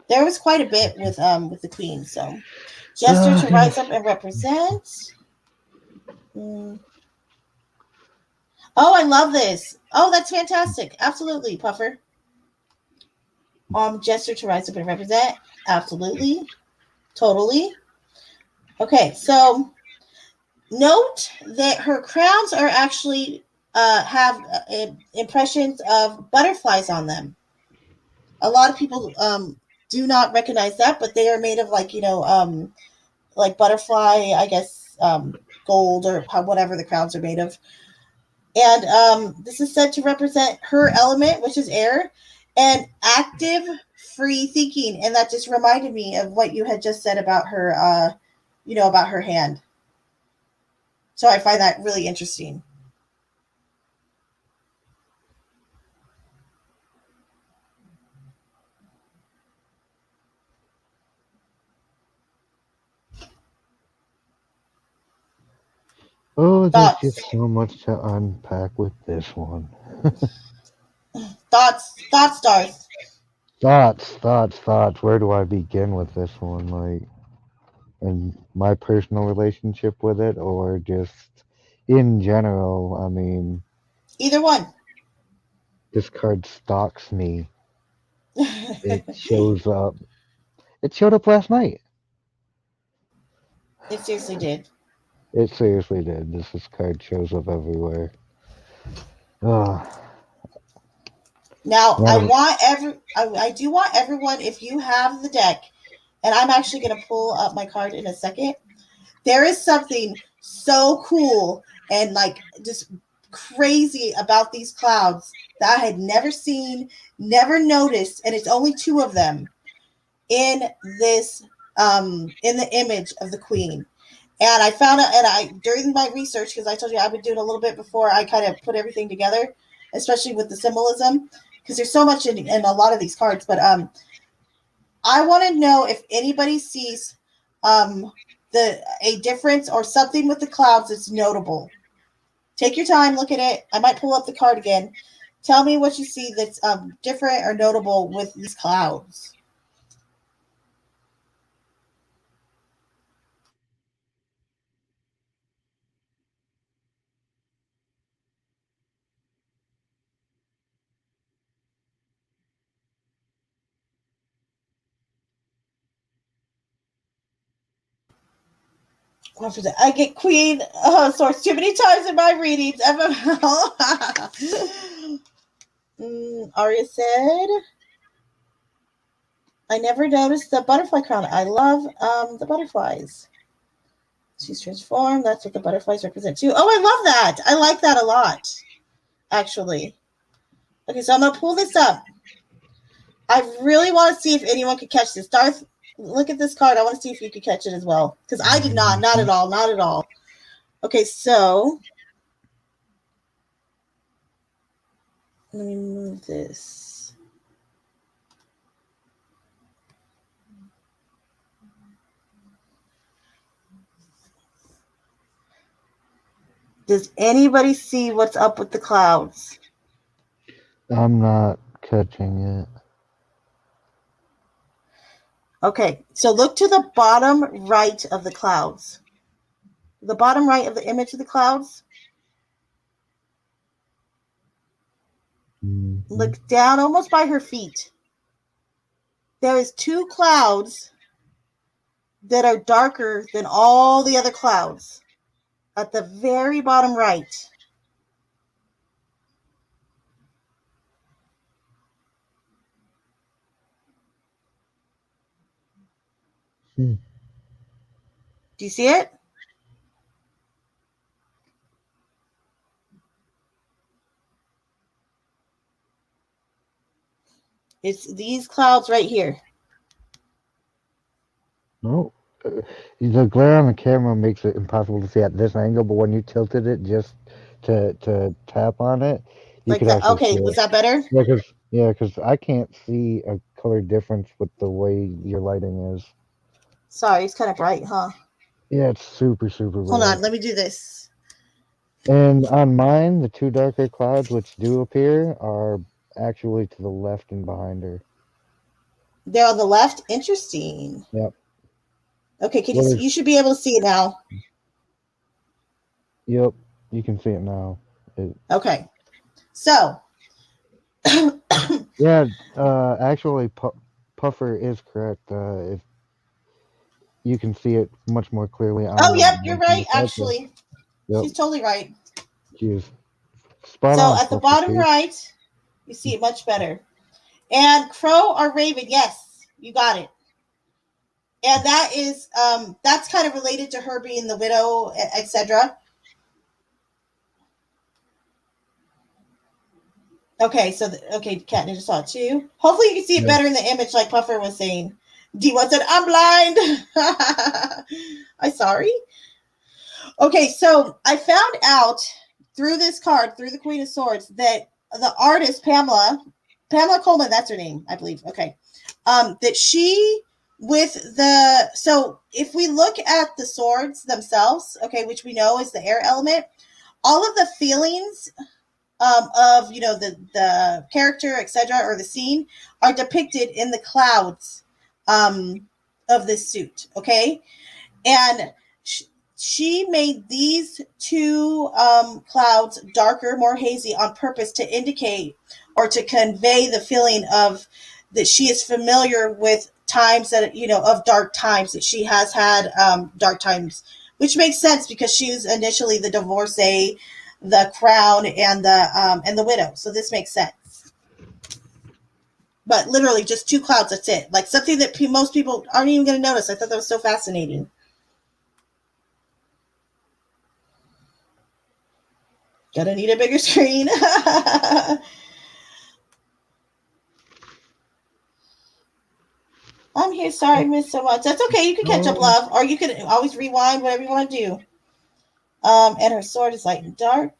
There was quite a bit with the queen. So gesture to rise up Yes. and represent. Mm. Oh, I love this. Oh, that's fantastic. Absolutely, Puffer. Gesture to rise up and represent. Absolutely, totally. Okay, so note that her crowns are actually have impressions of butterflies on them. A lot of people do not recognize that, but they are made of like butterfly, I guess, gold or whatever the crowns are made of. And this is said to represent her element, which is air, and active, free thinking. And that just reminded me of what you had just said about her, about her hand. So I find that really interesting. Oh, there's Thoughts, just so much to unpack with this one. thoughts, Darth. Thoughts. Where do I begin with this one? Like, and my personal relationship with it, or just in general? I mean, Either one. this card stalks me. It shows up. It showed up last night. It seriously did. It seriously did. This card shows up everywhere. Oh, Now, man, I do want everyone, if you have the deck, and I'm actually going to pull up my card in a second. There is something so cool and like just crazy about these clouds that I had never seen, never noticed, and it's only two of them in this in the image of the queen. And I found out, and I during my research, because I told you I've been doing a little bit before I kind of put everything together, especially with the symbolism, because there's so much in a lot of these cards. But I want to know if anybody sees the a difference or something with the clouds that's notable. Take your time, look at it. I might pull up the card again. Tell me what you see that's different or notable with these clouds. I get Queen Swords too many times in my readings. Arya said, I never noticed the butterfly crown. I love the butterflies. She's transformed. That's what the butterflies represent too. Oh, I love that. I like that a lot, actually. Okay, so I'm going to pull this up. I really want to see if anyone could catch this. Darth, look at this card. I want to see if you could catch it as well. Because I did not. Not at all. Not at all. Okay, so let me move this. Does anybody see what's up with the clouds? I'm not catching it. Okay, so look to the bottom right of the clouds. The bottom right of the image of the clouds. Mm-hmm. Look down almost by her feet. There is two clouds that are darker than all the other clouds at the very bottom right. Hmm. Do you see it? It's these clouds right here. No. The glare on the camera makes it impossible to see at this angle, but when you tilted it just to tap on it, you Like could that. actually Okay, see was it. that better? Yeah, cause I can't see a color difference with the way your lighting is. Sorry, it's kind of bright, huh? Yeah, it's super Hold on, bright. let me do this. And on mine, the two darker clouds which do appear are actually to the left and behind her. They're on the left. Interesting. Yep. Okay, can you What see? is? You should be able to see it now. Yep. You can see it now. It, Okay, so yeah. Actually, Puffer is correct. If you can see it much more clearly on oh, the yep, you're left right. hand side. So, Actually, yep. she's totally right. She is spot So on, at the Puffer bottom Chief. right, you see it much better. And crow or raven, yes, you got it. And that is that's kind of related to her being the widow, etc. Okay, so okay, Cat Ninja saw it too. Hopefully, you can see it Yeah. better in the image, like Puffer was saying. D1 said, "I'm blind." I'm sorry. Okay, so I found out through this card, through the Queen of Swords, that the artist Pamela Coleman, that's her name, I believe. Okay, that she with the so if we look at the swords themselves, okay, which we know is the air element, all of the feelings of the character, etc., or the scene are depicted in the clouds um, of this suit. Okay, and she made these two clouds darker, more hazy on purpose to indicate or to convey the feeling of that she is familiar with times that of dark times, that she has had dark times, which makes sense because she was initially the divorcee, the crown, and the widow. So this makes sense. But literally just two clouds, that's it. Like something that most people aren't even going to notice. I thought that was so fascinating. Gonna need a bigger screen. I'm here. Sorry, I missed so much. That's okay. You can catch up, No, love, or you can always rewind. Whatever you want to do. And her sword is light and dark.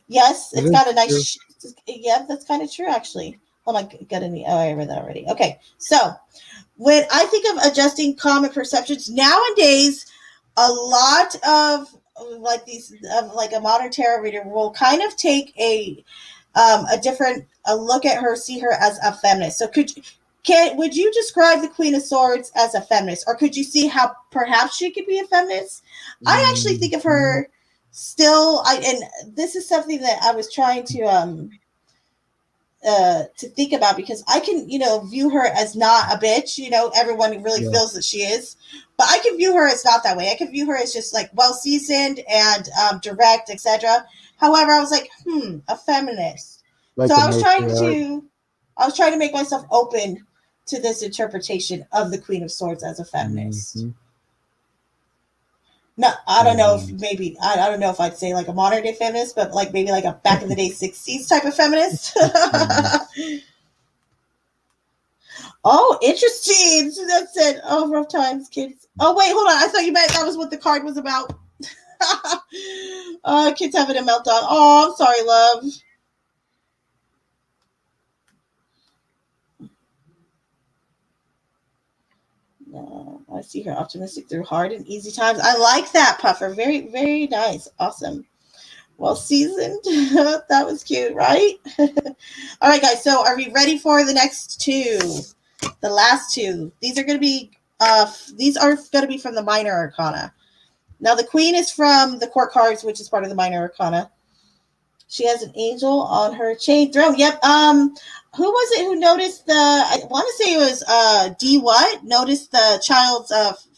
Yes, it it's is got a nice. true. Yeah, that's kind of true, actually. Hold on, gonna need. Oh, I read that already. Okay, so when I think of adjusting comic perceptions nowadays, a lot of like these of like a modern tarot reader will kind of take a different a look at her, see her as a feminist. So would you describe the Queen of Swords as a feminist, or could you see how perhaps she could be a feminist? I actually think of Mhm. her still. And this is something that I was trying to think about, because I can, view her as not a bitch. Everyone really Yeah, feels that she is, but I can view her as not that way. I can view her as just like well seasoned and direct, etc. However, I was like, a feminist. So like a matriarch. I was trying to make myself open to this interpretation of the Queen of Swords as a feminist. Hmm. No, I don't know if Um, maybe I don't know if I'd say like a modern day feminist, but like maybe like a back in the day '60s type of feminist. mhm. Oh, interesting. So that's it. Oh, rough times, kids. Oh, wait, hold on. I thought you meant that was what the card was about. Kids having a meltdown. Oh, I'm sorry, love. No, I see her optimistic through hard and easy times. I like that, Puffer. Very, very nice. Awesome. Well seasoned. That was cute, right? All right, guys. So, are we ready for the next two? The last two. These are going to be from the minor arcana. Now, the queen is from the court cards, which is part of the minor arcana. She has an angel on her chain throne. Yep. Who was it who noticed the? I want to say it was D. What noticed the child's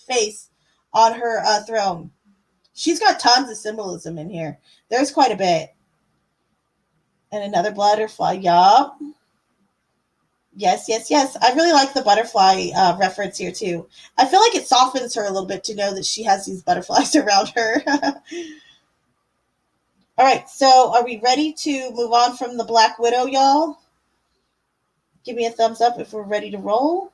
face on her throne. She's got tons of symbolism in here. There's quite a bit. And another butterfly. Yup. Yes, yes, yes. I really like the butterfly reference here too. I feel like it softens her a little bit to know that she has these butterflies around her. All right, so are we ready to move on from the Black Widow, y'all? Give me a thumbs up if we're ready to roll.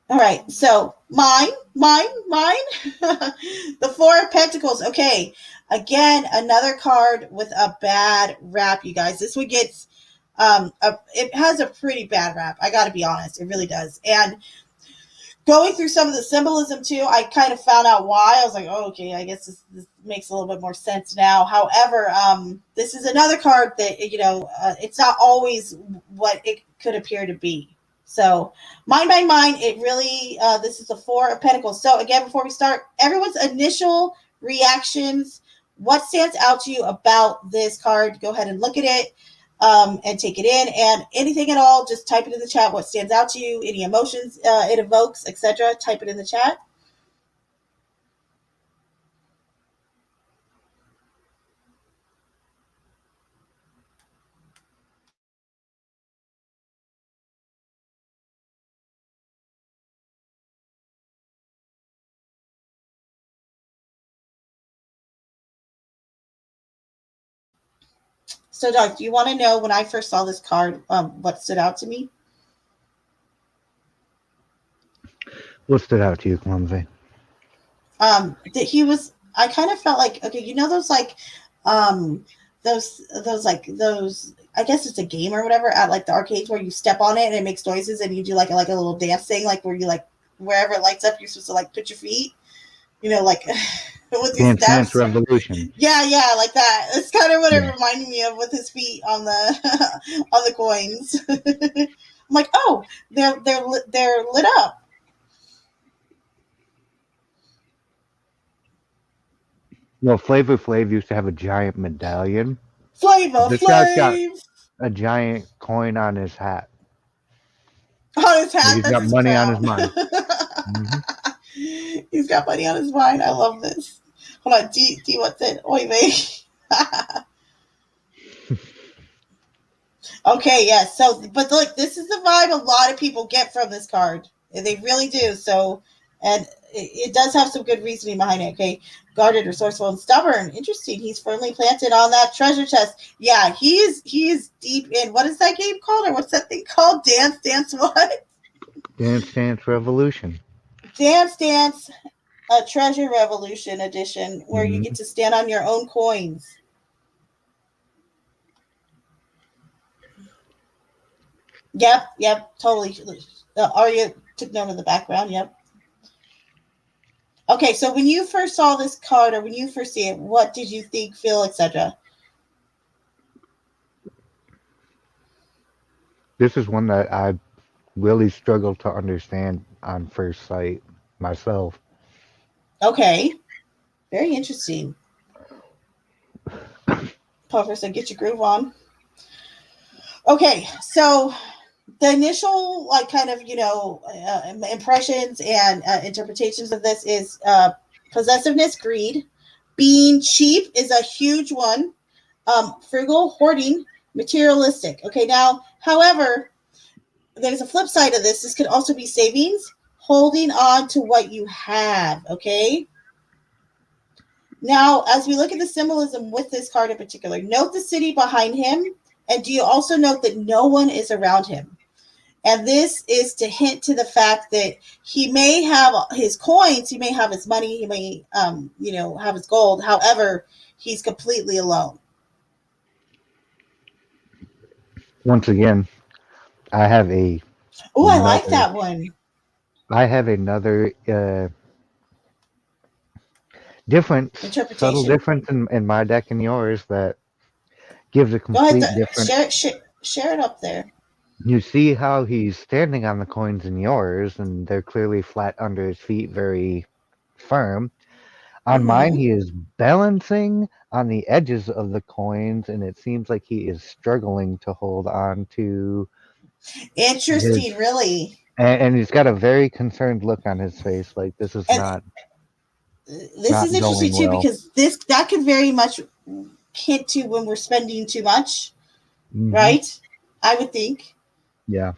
All right, so mine. The Four of Pentacles. Okay, again, another card with a bad rap, you guys. This one gets, it has a pretty bad rap. I got to be honest, it really does. And going through some of the symbolism too, I kind of found out why. I was like, oh, okay, I guess this makes a little bit more sense now. However, this is another card that it's not always what it could appear to be. So, mine. It really, this is the Four of Pentacles. So, again, before we start, everyone's initial reactions. What stands out to you about this card? Go ahead and look at it and take it in. And anything at all, just type it in the chat. What stands out to you? Any emotions it evokes, etc. Type it in the chat. So, Doc, do you want to know when I first saw this card, what stood out to me? What stood out to you, Clumsy? That he was. I kind of felt like, okay, you know those like, those. I guess it's a game or whatever at like the arcades where you step on it and it makes noises and you do like a little dance thing, like where you like wherever it lights up, you're supposed to like put your feet, like with these Dance Dance steps. Revolution. Yeah, like that. That's kind of what it Yeah. reminded me of with his feet on the on the coins. I'm like, oh, they're lit up. Well, Flavor Flav used to have a giant medallion. Flavor This guy's got Flav a giant coin on his hat. on his Like hat. he's That's got his money on his crown. mind. Hmm. He's got money on his mind. I love this. Hold on, D what's it? Oy vey. Okay, yes. Yeah, so, but look, this is the vibe a lot of people get from this card. They really do. So, and it does have some good reasoning behind it. Okay, guarded, resourceful, and stubborn. Interesting. He's firmly planted on that treasure chest. Yeah, he is deep in. What is that game called, or what's that thing called? Dance, what? Dance Dance Revolution. Dance, a treasure revolution edition, where you get Hmm. to stand on your own coins. Yep, totally. Arya took note of the background. Yep. Okay, so when you first saw this card or when you first see it, what did you think, feel, etc.? This is one that I really struggled to understand on first sight myself. Okay, very interesting. Puffer said, "Get your groove on." Okay, so the initial like kind of impressions and interpretations of this is possessiveness, greed, being cheap is a huge one. Frugal, hoarding, materialistic. Okay, now, however, there's a flip side of this. This could also be savings, holding on to what you have. Okay. Now, as we look at the symbolism with this card in particular, note the city behind him. And do you also note that no one is around him? And this is to hint to the fact that he may have his coins, he may have his money, he may, have his gold. However, he's completely alone. Once again, I have a Oh, I like another. that one. I have another difference, subtle Interpretation. difference in my deck and yours that gives a Go ahead, complete different. share it up there. You see how he's standing on the coins in yours, and they're clearly flat under his feet, very firm. On mine, Mm-hmm. he is balancing on the edges of the coins, and it seems like he is struggling to hold on to his. Interesting, really. And he's got a very concerned look on his face, like this is And this is not interesting going too well. because this that could very much hint to when we're spending too much, Hmm. right? I would think Yeah,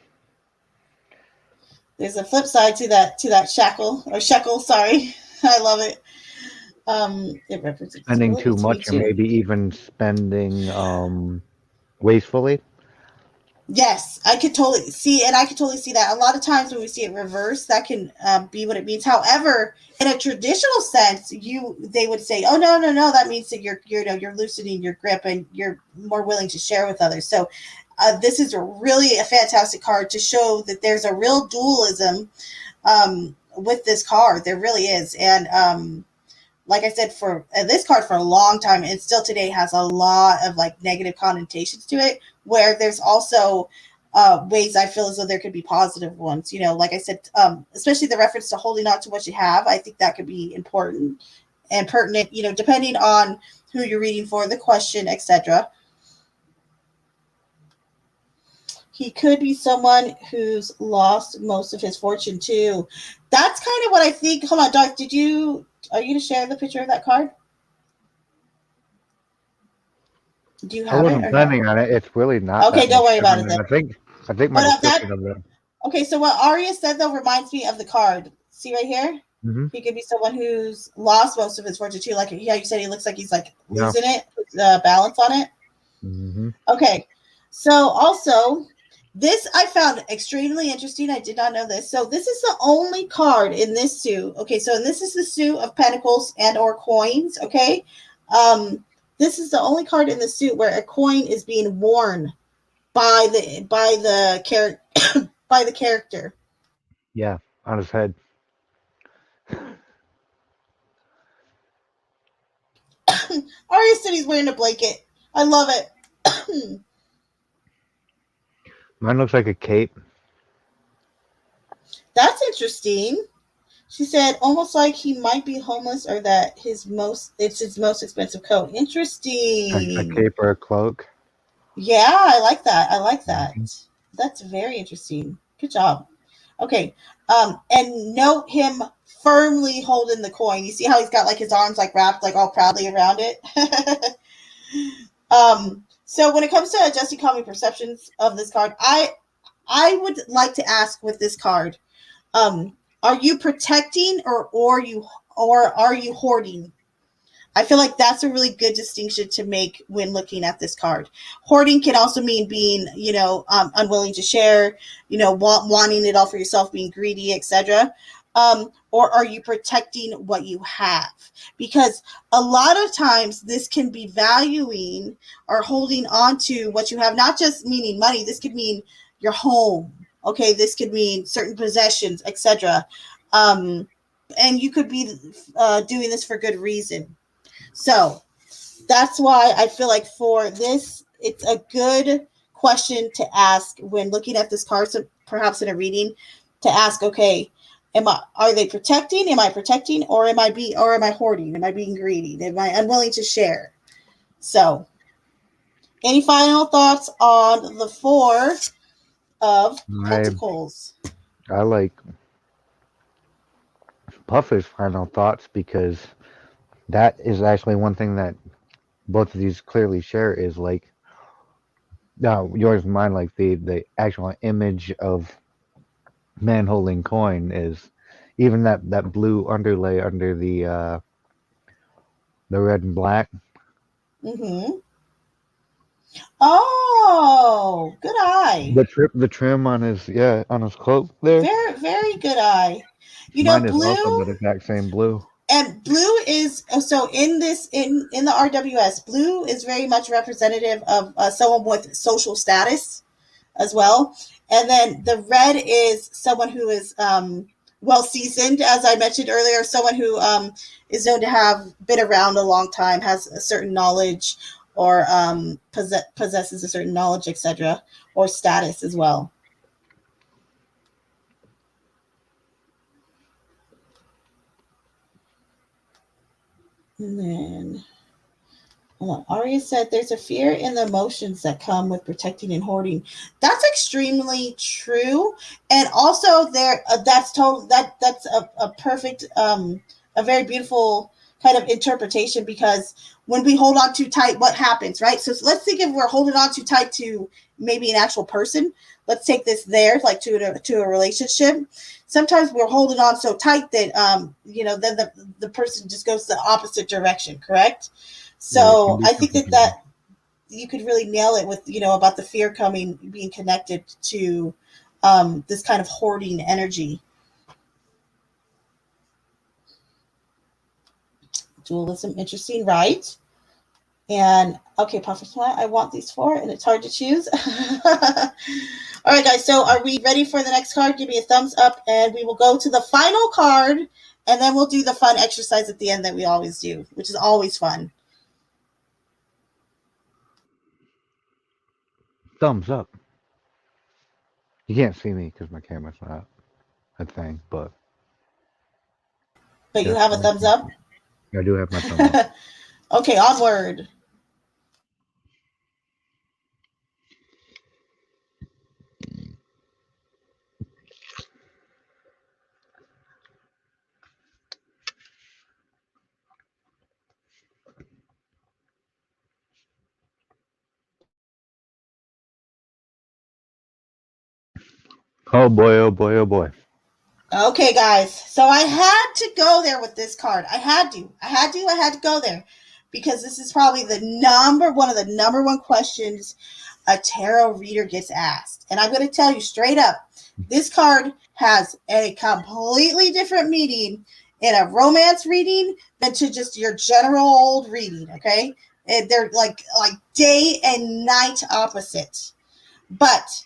there's a flip side to that shackle or shekel. Sorry, I love it. It represents spending stability too to me much, or too. maybe even spending wastefully. Yes, I could totally see, and I could totally see that. A lot of times when we see it reversed, that can be what it means. However, in a traditional sense, they would say, "Oh no, that means that you're loosening your grip and you're more willing to share with others." So, this is really a fantastic card to show that there's a real dualism with this card. There really is, and like I said, for this card for a long time, and still today has a lot of like negative connotations to it. Where there's also ways I feel as though there could be positive ones. Like I said, especially the reference to holding on to what you have. I think that could be important and pertinent. Depending on who you're reading for, the question, etc. He could be someone who's lost most of his fortune too. That's kind of what I think. Hold on, Doc. Are you going to share the picture of that card? Do you I have it wasn't or no? planning on it. It's really not Okay, that don't much worry about different it than then. I think my But description of it. okay, so what Arya said though reminds me of the card. See right here? Hmm. He could be someone who's lost most of his fortune too. Like, yeah, you said he looks like he's like Yeah. losing it, balance on it. Hmm. Okay. So also, this I found extremely interesting. I did not know this. So this is the only card in this suit. Okay, so this is the suit of pentacles and or coins. Okay. This is the only card in the suit where a coin is being worn by the character by the character. Yeah, on his head. Arya said he's wearing a blanket. I love it. Mine looks like a cape. That's interesting. She said almost like he might be homeless or that it's his most expensive coat. A Interesting. cape or a cloak. Yeah, I like that. I like that. Hmm. That's very interesting. Good job. Okay. And note him firmly holding the coin. You see how he's got like his arms like wrapped like all proudly around it? So when it comes to adjusting calming perceptions of this card, I would like to ask with this card, are you protecting or are you hoarding? I feel like that's a really good distinction to make when looking at this card. Hoarding can also mean being, unwilling to share, wanting it all for yourself, being greedy, etc. Or are you protecting what you have? Because a lot of times this can be valuing or holding on to what you have, not just meaning money. This could mean your home. Okay, this could mean certain possessions, etc. Um, and you could be doing this for good reason. So that's why I feel like for this, it's a good question to ask when looking at this card, so perhaps in a reading, to ask, okay, are they protecting? Am I protecting, or am I hoarding? Am I being greedy? Am I unwilling to share? So, any final thoughts on the Four of I Pentacles? I like Puffer's final thoughts because that is actually one thing that both of these clearly share is like now yours and mine like the actual image of man holding coin is even that blue underlay under the red and black. Mm-hmm. Oh, good eye. The trim on his on his cloak there. Very, very good eye. Mine is also Blue the exact same blue. and blue is so in this in the RWS. Blue is very much representative of someone with social status as well, and then the red is someone who is well seasoned, as I mentioned earlier, someone who is known to have been around a long time, has a certain knowledge, or possesses a certain knowledge, etc., or status as well. And then Aria said there's a fear in the emotions that come with protecting and hoarding. That's extremely true. And also that's a perfect a very beautiful kind of interpretation, because when we hold on too tight, what happens, right? So let's think if we're holding on too tight to maybe an actual person. Let's take this there, like to a relationship. Sometimes we're holding on so tight that then the person just goes the opposite direction, correct? Yeah, it can So be I think that complicated. you could really nail it with about the fear coming being connected to this kind of hoarding energy. Dualism, interesting, right? And okay, Prophet Smile, I want these four, and it's hard to choose. All right, guys. So are we ready for the next card? Give me a thumbs up, and we will go to the final card, and then we'll do the fun exercise at the end that we always do, which is always fun. Thumbs up. You can't see me because my camera's not a thing, but But you yes, have a thumbs up. I do have my thumb up. Okay, onward. Oh boy! Oh boy! Oh boy! Okay, guys. So I had to go there with this card. I had to. I had to go there because this is probably the number one of the number one questions a tarot reader gets asked. And I'm going to tell you straight up, this card has a completely different meaning in a romance reading than to just your general old reading, okay? And they're like day and night opposite. But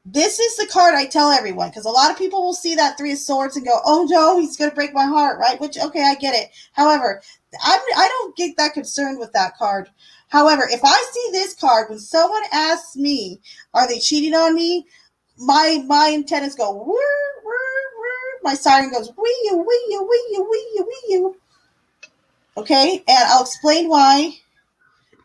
this is the card I tell everyone, because a lot of people will see that Three of Swords and go, "Oh no, he's going to break my heart," right? Which, okay, I get it. However, I don't get that concerned with that card. However, if I see this card, when someone asks me, "Are they cheating on me?" My antennas go, whir, whir, whir. My siren goes, wee you, wee you, wee you, wee you, wee you. Okay, and I'll explain why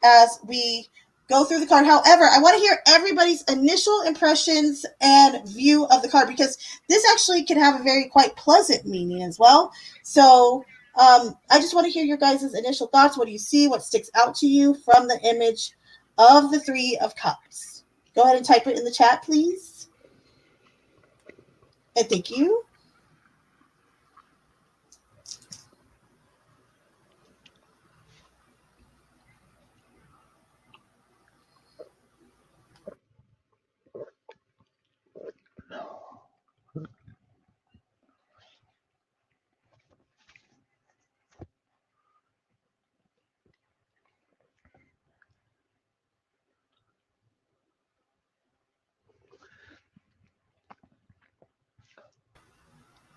as we go through the card. However, I want to hear everybody's initial impressions and view of the card, because this actually can have a very quite pleasant meaning as well. So I just want to hear your guys' initial thoughts. What do you see? What sticks out to you from the image of the Three of Cups? Go ahead and type it in the chat, please. And thank you.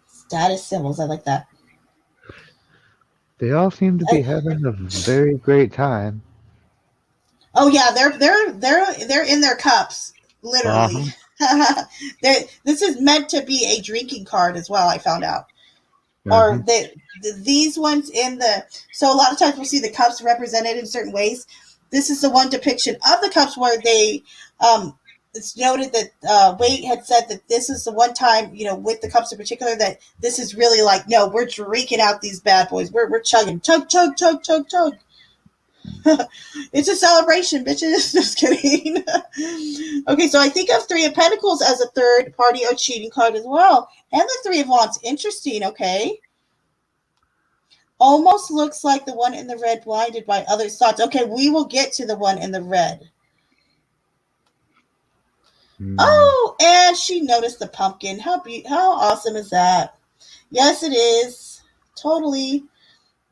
Status symbols. I like that. They all seem to be I, having a very great time. oh yeah, they're in their cups, literally. Uh-huh. This is meant to be a drinking card as well. I found out, Uh-huh. or these ones in the. So a lot of times we'll see the cups represented in certain ways. This is the one depiction of the cups where they. It's noted that Wade had said that this is the one time, with the cups in particular, that this is really like, no, we're drinking out these bad boys. We're chugging, chug, chug, chug, chug, chug. It's a celebration, bitches. Just kidding. Okay, so I think of Three of Pentacles as a third party or cheating card as well. And the Three of Wands. Interesting, okay. Almost looks like the one in the red blinded by others' thoughts. Okay, we will get to the one in the red. Mm. Oh, and she noticed the pumpkin. How awesome is that? Yes, it is. Totally.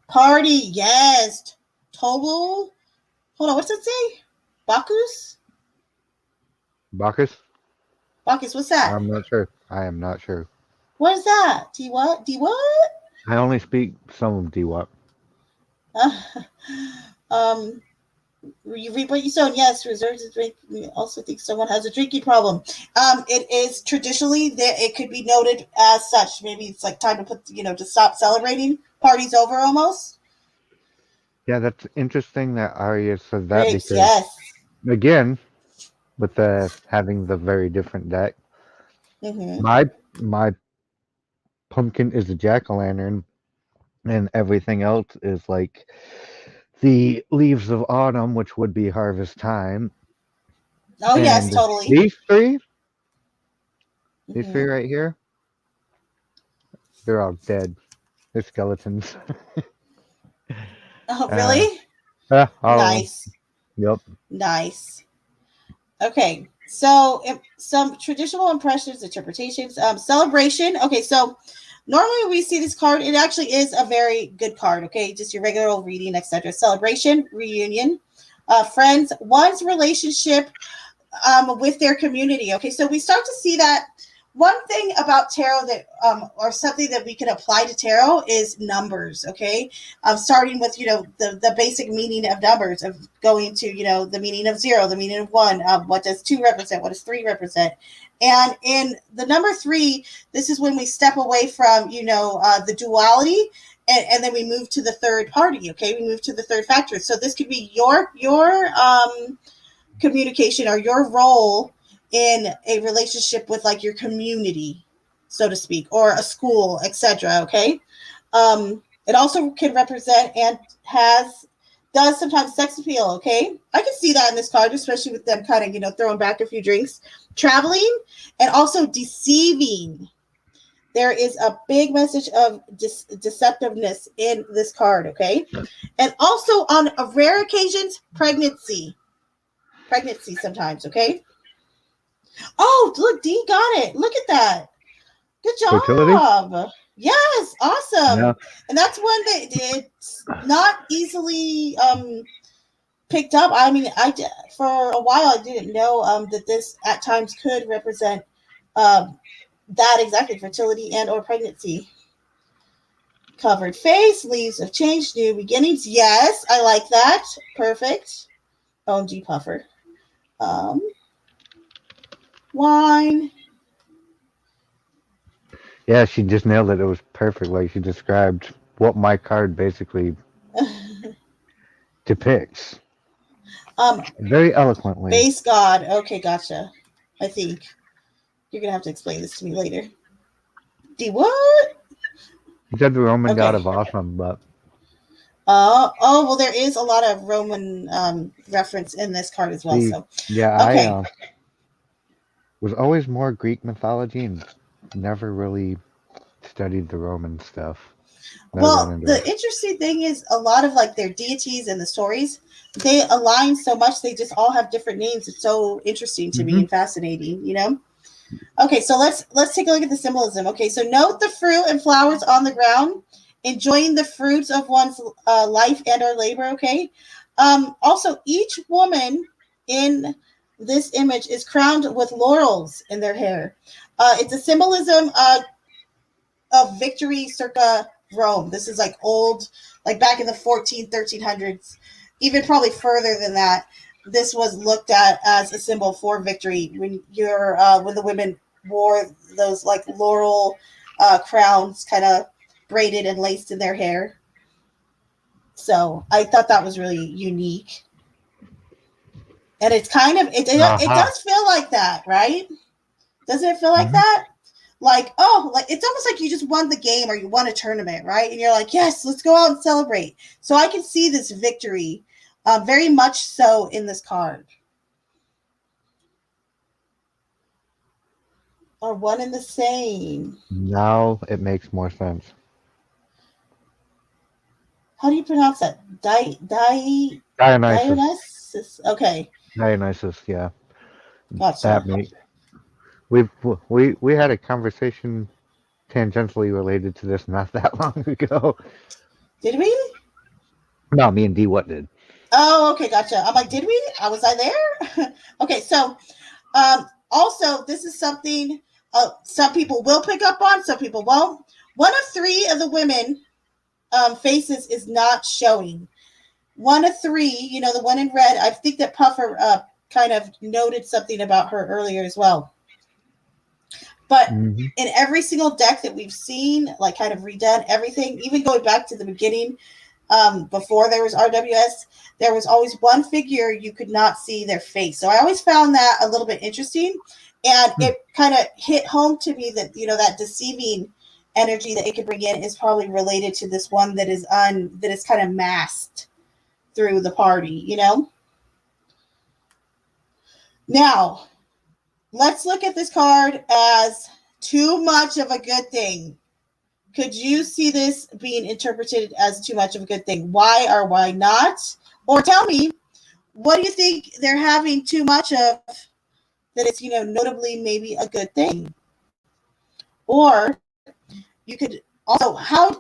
Party, yes. Total. Hold on, what's it say? Bacchus? Bacchus? Bacchus, what's that? I'm not sure. I am not sure. What is that? D what? D what? I only speak some of Dewap. Uh, um, you reap what you sow. Yes, reserves to drink. We also think someone has a drinking problem. It is traditionally that it could be noted as such. Maybe it's like time to to stop celebrating. Party's over almost. Yeah, that's interesting that Arya said that Grapes, because, yes. again, with the having the very different deck, Mm-hmm. my pumpkin is a jack-o'-lantern, and everything else is like the leaves of autumn, which would be harvest time. Oh yes, And totally. these three, these three Mm-hmm. right here, they're all dead. They're skeletons. Oh uh, really? all of them. Nice, Yep. nice. Okay, so some traditional impressions, interpretations, celebration. Okay, so normally we see this card, it actually is a very good card. Okay, just your regular old reading, etc. Celebration, reunion, friends, one's relationship with their community. Okay, so we start to see that one thing about tarot that, or something that we can apply to tarot is numbers. Okay, starting with the basic meaning of numbers, of going to the meaning of zero, the meaning of one. What does two represent? What does three represent? And in the number three, this is when we step away from the duality. And then we move to the third party. Okay, we move to the third factor. So this could be your communication or your role in a relationship with like your community, so to speak, or a school, etc. Okay. It also can represent and does sometimes sex appeal. Okay, I can see that in this card, especially with them kind of throwing back a few drinks, traveling, and also deceiving. there is a big message of deceptiveness in this card, okay? And also on rare occasions, pregnancy sometimes, okay? Oh, look, D got it. Look at that. Good Fertility? job. Yes, Yeah. awesome. And that's one that it's not easily picked up. I mean, for a while I didn't know that this at times could represent um, that exactly, fertility and or pregnancy. Covered face, leaves have changed, new beginnings. Yes, I like that. Perfect. OMG puffer. Um, wine. Yeah, she just nailed it. It was perfect. Like she described what my card basically depicts um, very eloquently. base god. Okay, gotcha. I think you're gonna have to explain this to me later. D what? He said the Roman god Okay. of awesome, but Oh, well, there is a lot of Roman reference in this card as well. see, So, yeah, I okay. was always more Greek mythology and never really studied the Roman stuff. Never got Well, into the it. interesting thing is a lot of like their deities and the stories, they align so much. They just all have different names. It's so interesting to me Hmm. and fascinating, you know? Okay, so let's take a look at the symbolism. Okay, so note the fruit and flowers on the ground, enjoying the fruits of one's life and or labor. Okay. Also, each woman in this image is crowned with laurels in their hair. It's a symbolism of victory circa Rome. This is like old, like back in the 1300s, even probably further than that. This was looked at as a symbol for victory when the women wore those like laurel crowns, kind of braided and laced in their hair. So I thought that was really unique, and it's kind of it Aha. does feel like that, right? Doesn't it feel like Hmm. that? Like, oh, like it's almost like you just won the game or you won a tournament, right? And you're like, yes, let's go out and celebrate. So I can see this victory very much so in this card. Are one and the same. Now it makes more sense. How do you pronounce that? Dionysus. Dionysus. Okay, Dionysus, yeah. That gotcha. mate. We've we had a conversation tangentially related to this not that long ago. Did we? No, me and D what did. Oh, okay, gotcha. I'm like, did we? Was I there? Okay, so also this is something some people will pick up on, some people won't. One of three of the women faces is not showing. One of three, you know, the one in red. I think that Puffer kind of noted something about her earlier as well. But Hmm. in every single deck that we've seen, like kind of redone everything, even going back to the beginning, before there was RWS, there was always one figure you could not see their face. So I always found that a little bit interesting, and it kind of hit home to me that that deceiving energy that it could bring in is probably related to this one that is kind of masked through the party. Now let's look at this card as too much of a good thing. Could you see this being interpreted as too much of a good thing? Why or why not? Or tell me, what do you think they're having too much of that it's, notably maybe a good thing? Or you could also, how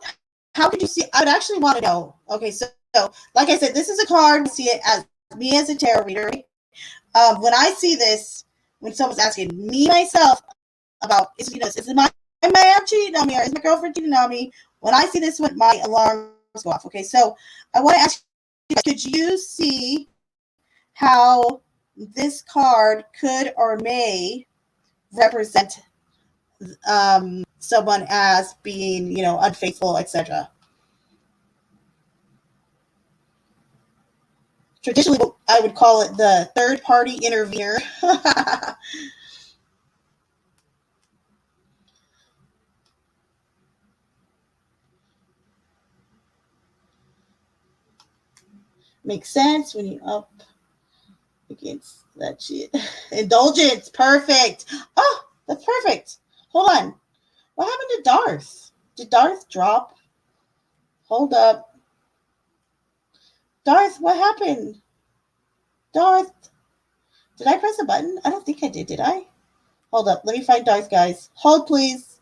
could you see? I would actually want to know. Okay, so like I said, this is a card. See it as me as a tarot reader. When I see this, when someone's asking me myself about, is my man cheating on me or is my girlfriend cheating on me? When I see this one, my alarms go off. Okay, so I want to ask you, could you see how this card could or may represent someone as being, unfaithful, etc.? Traditionally, I would call it the third party intervener. Makes sense when you up against that shit. Indulgence, perfect. Oh, that's perfect. Hold on. What happened to Darth? Did Darth drop? Hold up. Darth, what happened? Darth, did I press a button? I don't think I did I? Hold up. Let me find Darth, guys. Hold, please.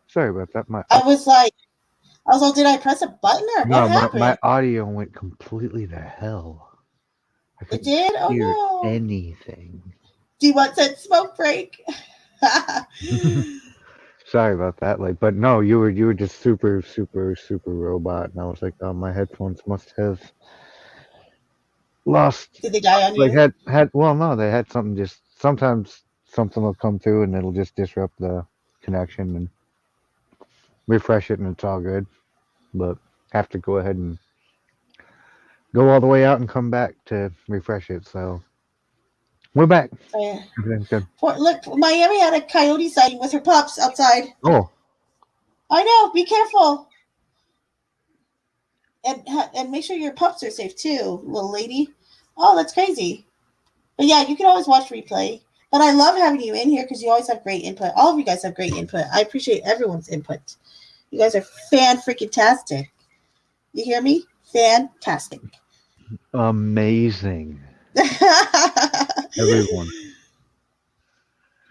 Sorry about that. I was like, did I press a button or what No, my happened? audio went completely to hell. I It couldn't did? hear Oh no. anything. Do you want that smoke break? Sorry about that. Like, but no, you were just super, super, super robot, and I was like, oh, my headphones must have lost. Did they die on Like, you? had well, no, they had something. Just sometimes something will come through, and it'll just disrupt the connection and refresh it, and it's all good. But have to go ahead and go all the way out and come back to refresh it. So we're back. Oh, yeah. Everything's good. Look, Miami had a coyote sighting with her pups outside. Oh, I know. Be careful. And make sure your pups are safe too, little lady. Oh, that's crazy. But yeah, you can always watch replay. But I love having you in here because you always have great input. All of you guys have great input. I appreciate everyone's input. You guys are fan freaking tastic. You hear me? Fantastic. amazing, everyone.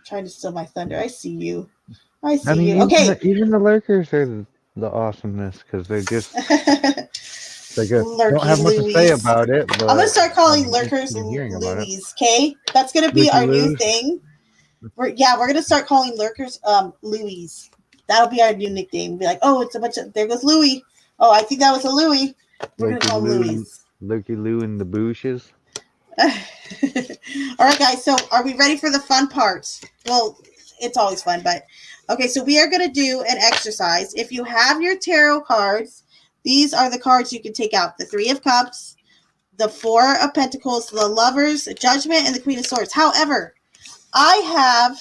Trying to steal my thunder. I see you. I I see mean, you. Okay. even the lurkers are the awesomeness because they're just they good. Don't Lurky have much to say Louise. about it, I'm gonna but start calling I'm lurkers interested in hearing about it. Louise. Okay, that's gonna be Lurky our new Lou, thing. We're gonna start calling lurkers Louise. That'll be our new nickname. Be like, oh, it's a bunch of there goes Louie. Oh, I think that was a Louie. We're gonna Lurky call him Lou, Louise. Lurky Lou in the bushes. All right, guys. So, are we ready for the fun part? Well, it's always fun, but okay. So, we are going to do an exercise. If you have your tarot cards, these are the cards you can take out: the Three of Cups, the Four of Pentacles, the Lovers, the Judgment, and the Queen of Swords. However, I have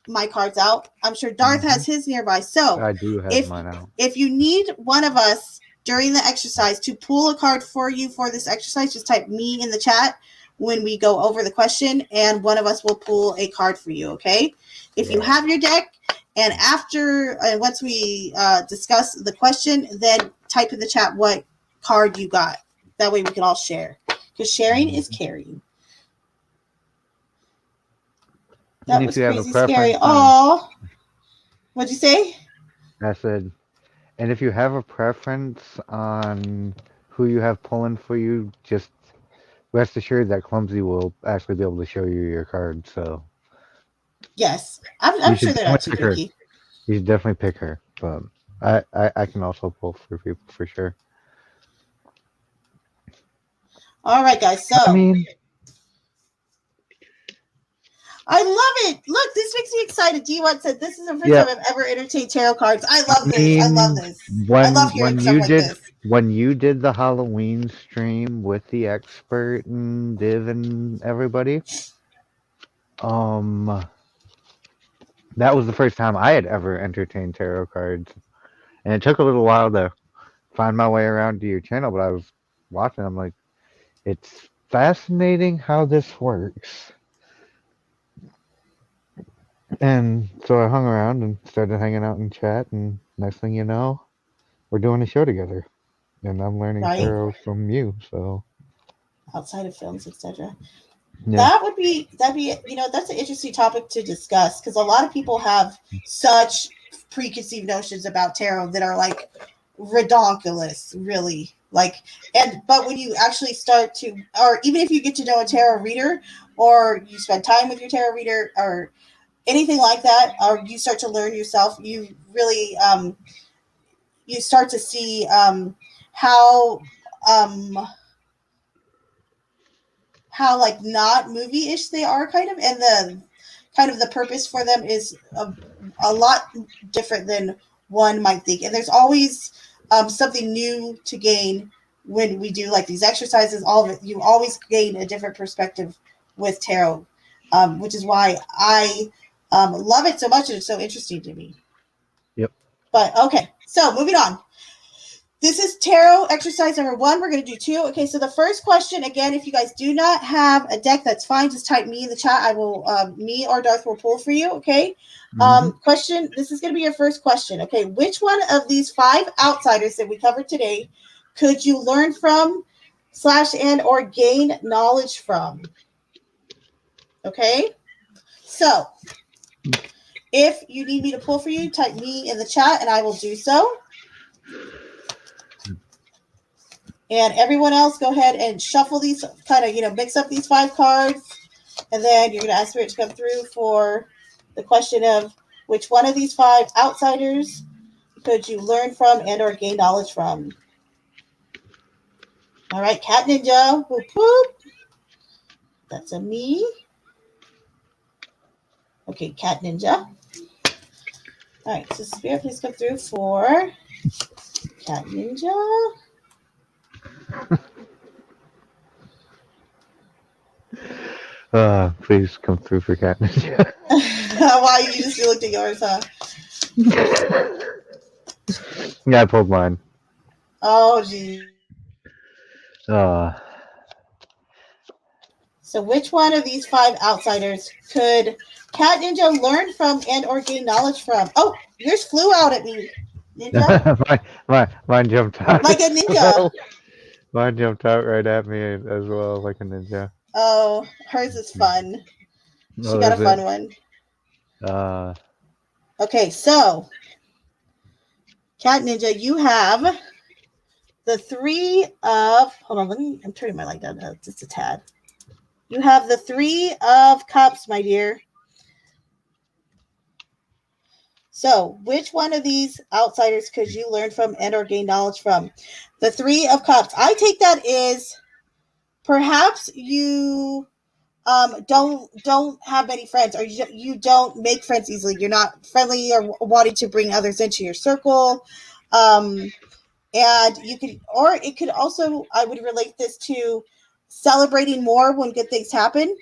my cards out. I'm sure Darth Hmm. has his nearby. So, I do have if mine out. if you need one of us during the exercise to pull a card for you for this exercise, just type me in the chat when we go over the question, and one of us will pull a card for you. Okay? If you Yeah. have your deck, and after once we discuss the question, then type in the chat what card you got. That way we can all share. Because sharing is Hmm. caring. And That if was you have a crazy scary. preference on, Oh, what'd you say? I said, and if you have a preference on who you have pulling for you, just rest assured that Clumsy will actually be able to show you your card. So Yes, you I'm should sure they're not definitely too pick her. picky. You should definitely pick her. But I can also pull for people for sure. All right, guys. I So mean, I love it. Look, this makes me excited. D1 said this is the first yeah. time I've ever entertained tarot cards. I I love this. I love mean, this. I love hearing stuff like this. when you did the Halloween stream with the expert and Div and everybody, um, that was the first time I had ever entertained tarot cards, and it took a little while to find my way around to your channel. But I was watching. I'm like, it's fascinating how this works. And so I hung around and started hanging out in chat, and next thing you know, we're doing a show together, and I'm learning Right? tarot from you. So Outside of films, etc. yeah, That'd be that's an interesting topic to discuss because a lot of people have such preconceived notions about tarot that are like redonkulous, really. Like but when you actually start to, or even if you get to know a tarot reader, or you spend time with your tarot reader, or anything like that, or you start to learn yourself, you really you start to see how um how like not movie-ish they are, kind of, and the kind of the purpose for them is a lot different than one might think. And there's always something new to gain when we do like these exercises. All of it, you always gain a different perspective with tarot, which is why I love it so much and it's so interesting to me. Yep. But okay, so moving on. This is tarot exercise number 1. We're going to do 2. Okay, so the first question, again, if you guys do not have a deck, that's fine. Just type me in the chat. I will, me or Darth will pull for you. Okay. Mm-hmm. Question. This is going to be your first question. Okay, which one of these 5 outsiders that we covered today could you learn from, slash and or gain knowledge from? Okay. So if you need me to pull for you, type me in the chat and I will do so. And everyone else, go ahead and shuffle these, kind of, mix up these 5 cards. And then you're going to ask Spirit to come through for the question of which one of these 5 outsiders could you learn from and or gain knowledge from? All right, Cat Ninja. Whoop, whoop. That's a me. Okay, Cat Ninja. All right, so Spirit, please come through for Cat Ninja. Please come through for Cat Ninja. Why you just looked at yours, huh? Yeah, I pulled mine. Oh, geez. Uh, So which one of these 5 outsiders could Cat Ninja learn from and or gain knowledge from? Oh, yours flew out at me, Ninja. mine jumped out. Like a ninja. Mine jumped out right at me as well, like a ninja. Oh, hers is fun. She Oh, got a is it? fun one. Uh, Okay, so Cat Ninja, you have the 3 of, hold on, I'm turning my light down just a tad. You have the 3 of Cups, my dear. So, which one of these outsiders could you learn from and or gain knowledge from? The 3 of Cups. I take that is perhaps you don't have many friends, or you don't make friends easily. You're not friendly or wanting to bring others into your circle. And you could, or it could also, I would relate this to celebrating more when good things happen,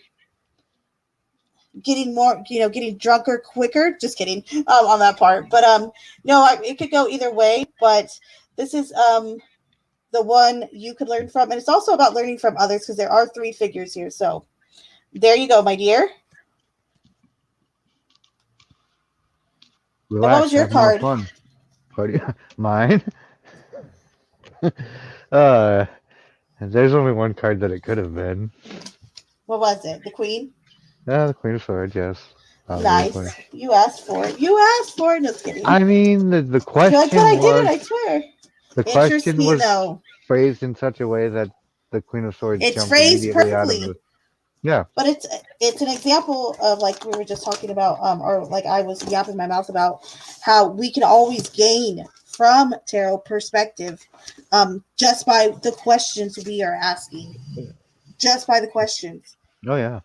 getting more, getting drunker quicker. Just kidding on that part. But no, it could go either way. But this is the one you could learn from, and it's also about learning from others because there are 3 figures here. So there you go, my dear. And what was relax, your have more card? fun. Party. Mine? uh, there's only one card that it could have been. What was it? The Queen? The Queen of Swords, yes. Obviously. Nice. You asked for it. You asked for it. Just kidding. I mean, the You're like, but question I didn't, was I swear. the question Interesting, was though. phrased in such a way that the Queen of Swords It's jumped phrased immediately out of perfectly. the. Yeah. But it's an example of, like we were just talking about, or like I was yapping my mouth about, how we can always gain from tarot perspective, just by the questions we are asking. Just by the questions. Oh, yeah.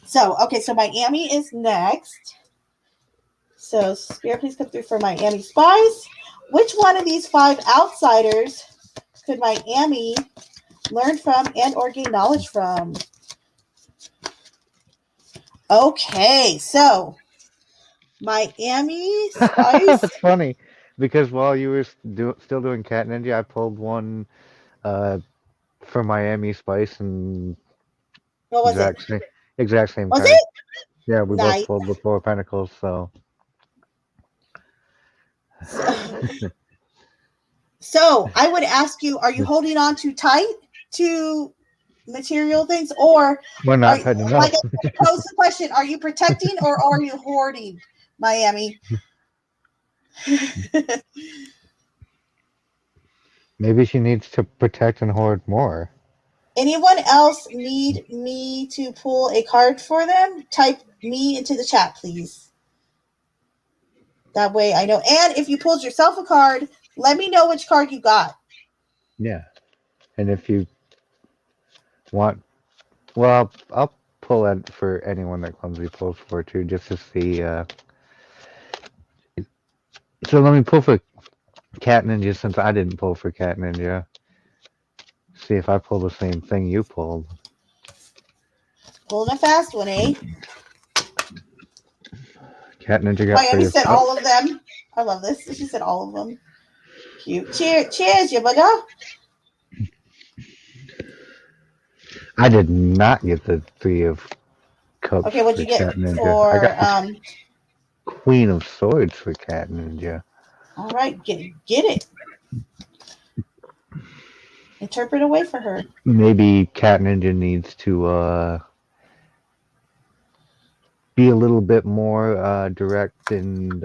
So, okay, so Miami is next. So, Spirit, please come through for Miami Spies. Which one of these 5 outsiders could Miami learn from and or gain knowledge from? Okay, so Miami Spice. That's funny because while you were still doing Cat Ninja, I pulled one uh, for Miami Spice and What was it? exact same Was card. it? Yeah, we both Nice. pulled the 4 of Pentacles. So I would ask you, are you holding on too tight to material things, or We're are not cutting like up. I pose the question, are you protecting or are you hoarding, Miami? Maybe she needs to protect and hoard more. Anyone else need me to pull a card for them? Type me into the chat, please. That way I know. And if you pulled yourself a card, let me know which card you got. Yeah. And if you want, well, I'll pull it for anyone that Clumsy pulls for too, just to see. So let me pull for Cat Ninja, since I didn't pull for Cat Ninja, see if I pull the same thing you pulled. Pulling a fast one, eh? Cat Ninja got Miami three of. said Oh, all of them. I love this. She said all of them. Cute. Cheers, you bugger. I did not get the three of cups Okay, what'd for you get Cat Ninja. I for got the Queen of Swords for Cat Ninja. all right, get it. Interpret away for her. Maybe Cat Ninja needs to be a little bit more direct and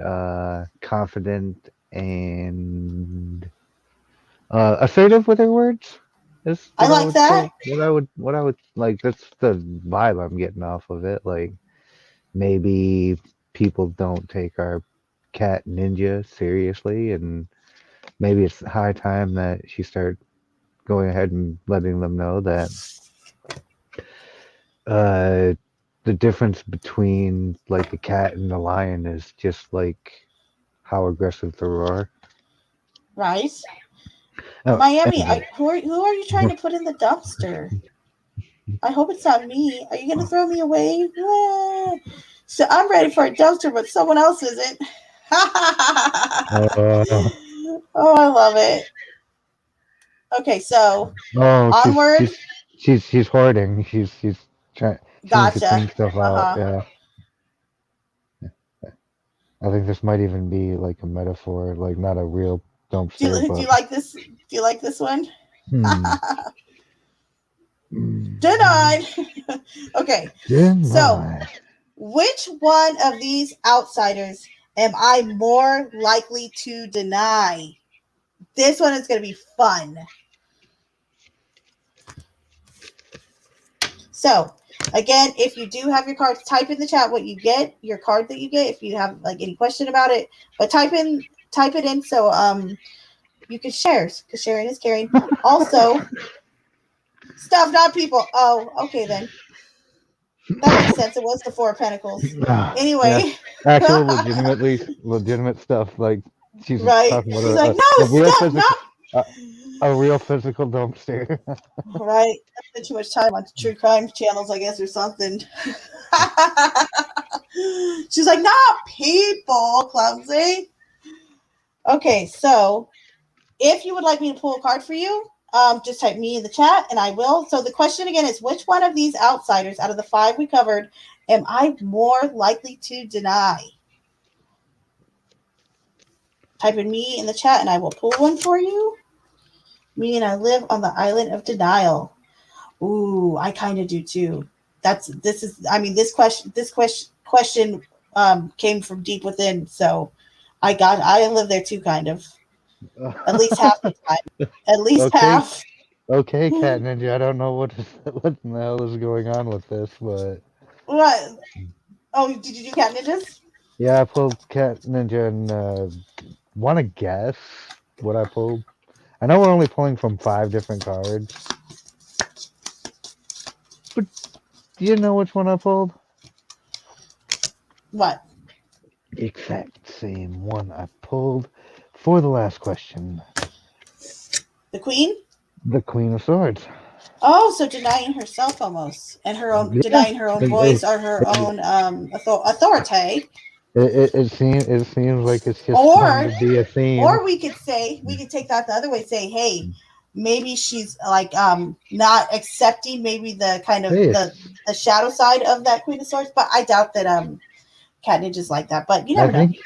confident and assertive with her words. Is I what I like would that. say. What I would like. That's the vibe I'm getting off of it. Like maybe people don't take our cat ninja seriously, and maybe it's high time that she start going ahead and letting them know that uh, the difference between like a cat and a lion is just like how aggressive they roar. Right. Oh, Miami, anyway. who are you trying to put in the dumpster? I hope it's not me. Are you going to throw me away? So I'm ready for a dumpster, but someone else isn't. Uh, Oh, I love it. Okay, so oh, onward. she's hoarding. She's trying. She needs to Gotcha. clean stuff Uh out. huh. Yeah, I think this might even be like a metaphor, like not a real dumpster, Do you but like this? Do you like this one? hmm. Denied. Okay, so Deny. which one of these outsiders am I more likely to deny? This one is going to be fun. So, again, if you do have your cards, type in the chat what you get, your card that you get. If you have like any question about it, but type it in so you can share because sharing is caring. Also, stuff, not people. Oh, okay then. That makes sense. It was the Four of Pentacles. Yeah, Anyway, actual legitimate stuff. Like she's right? talking about She's like, no, a real stuff, physical not a, a real physical dumpster. right. I spent too much time on true crime channels, I guess, or something. She's like, not people, clumsy. Okay, so if you would like me to pull a card for you, just type me in the chat and I will. So the question again is which one of these outsiders out of the five we covered am I more likely to deny? Type in me in the chat and I will pull one for you. Me and I live on the island of denial. Ooh, I kind of do too. This is I mean this question came from deep within, so I live there too kind of. At least half the time. At least Okay, half. okay, Cat Ninja. I don't know what in the hell is going on with this, but What? Oh, did you do cat ninjas? yeah, I pulled Cat Ninja and want to guess what I pulled. I know we're only pulling from 5 different cards, but do you know which one I pulled? What? The exact same one I pulled for the last question. The queen? The Queen of Swords. Oh, so denying herself almost, and her own Yeah, denying her own it, voice or her it, own authority. it seems like it's just going Or to be a theme. or we could take that the other way, say, hey, maybe she's like not accepting maybe the kind of Hey, the shadow side of that Queen of Swords, but I doubt that cat ninjas like that, but you I never know. think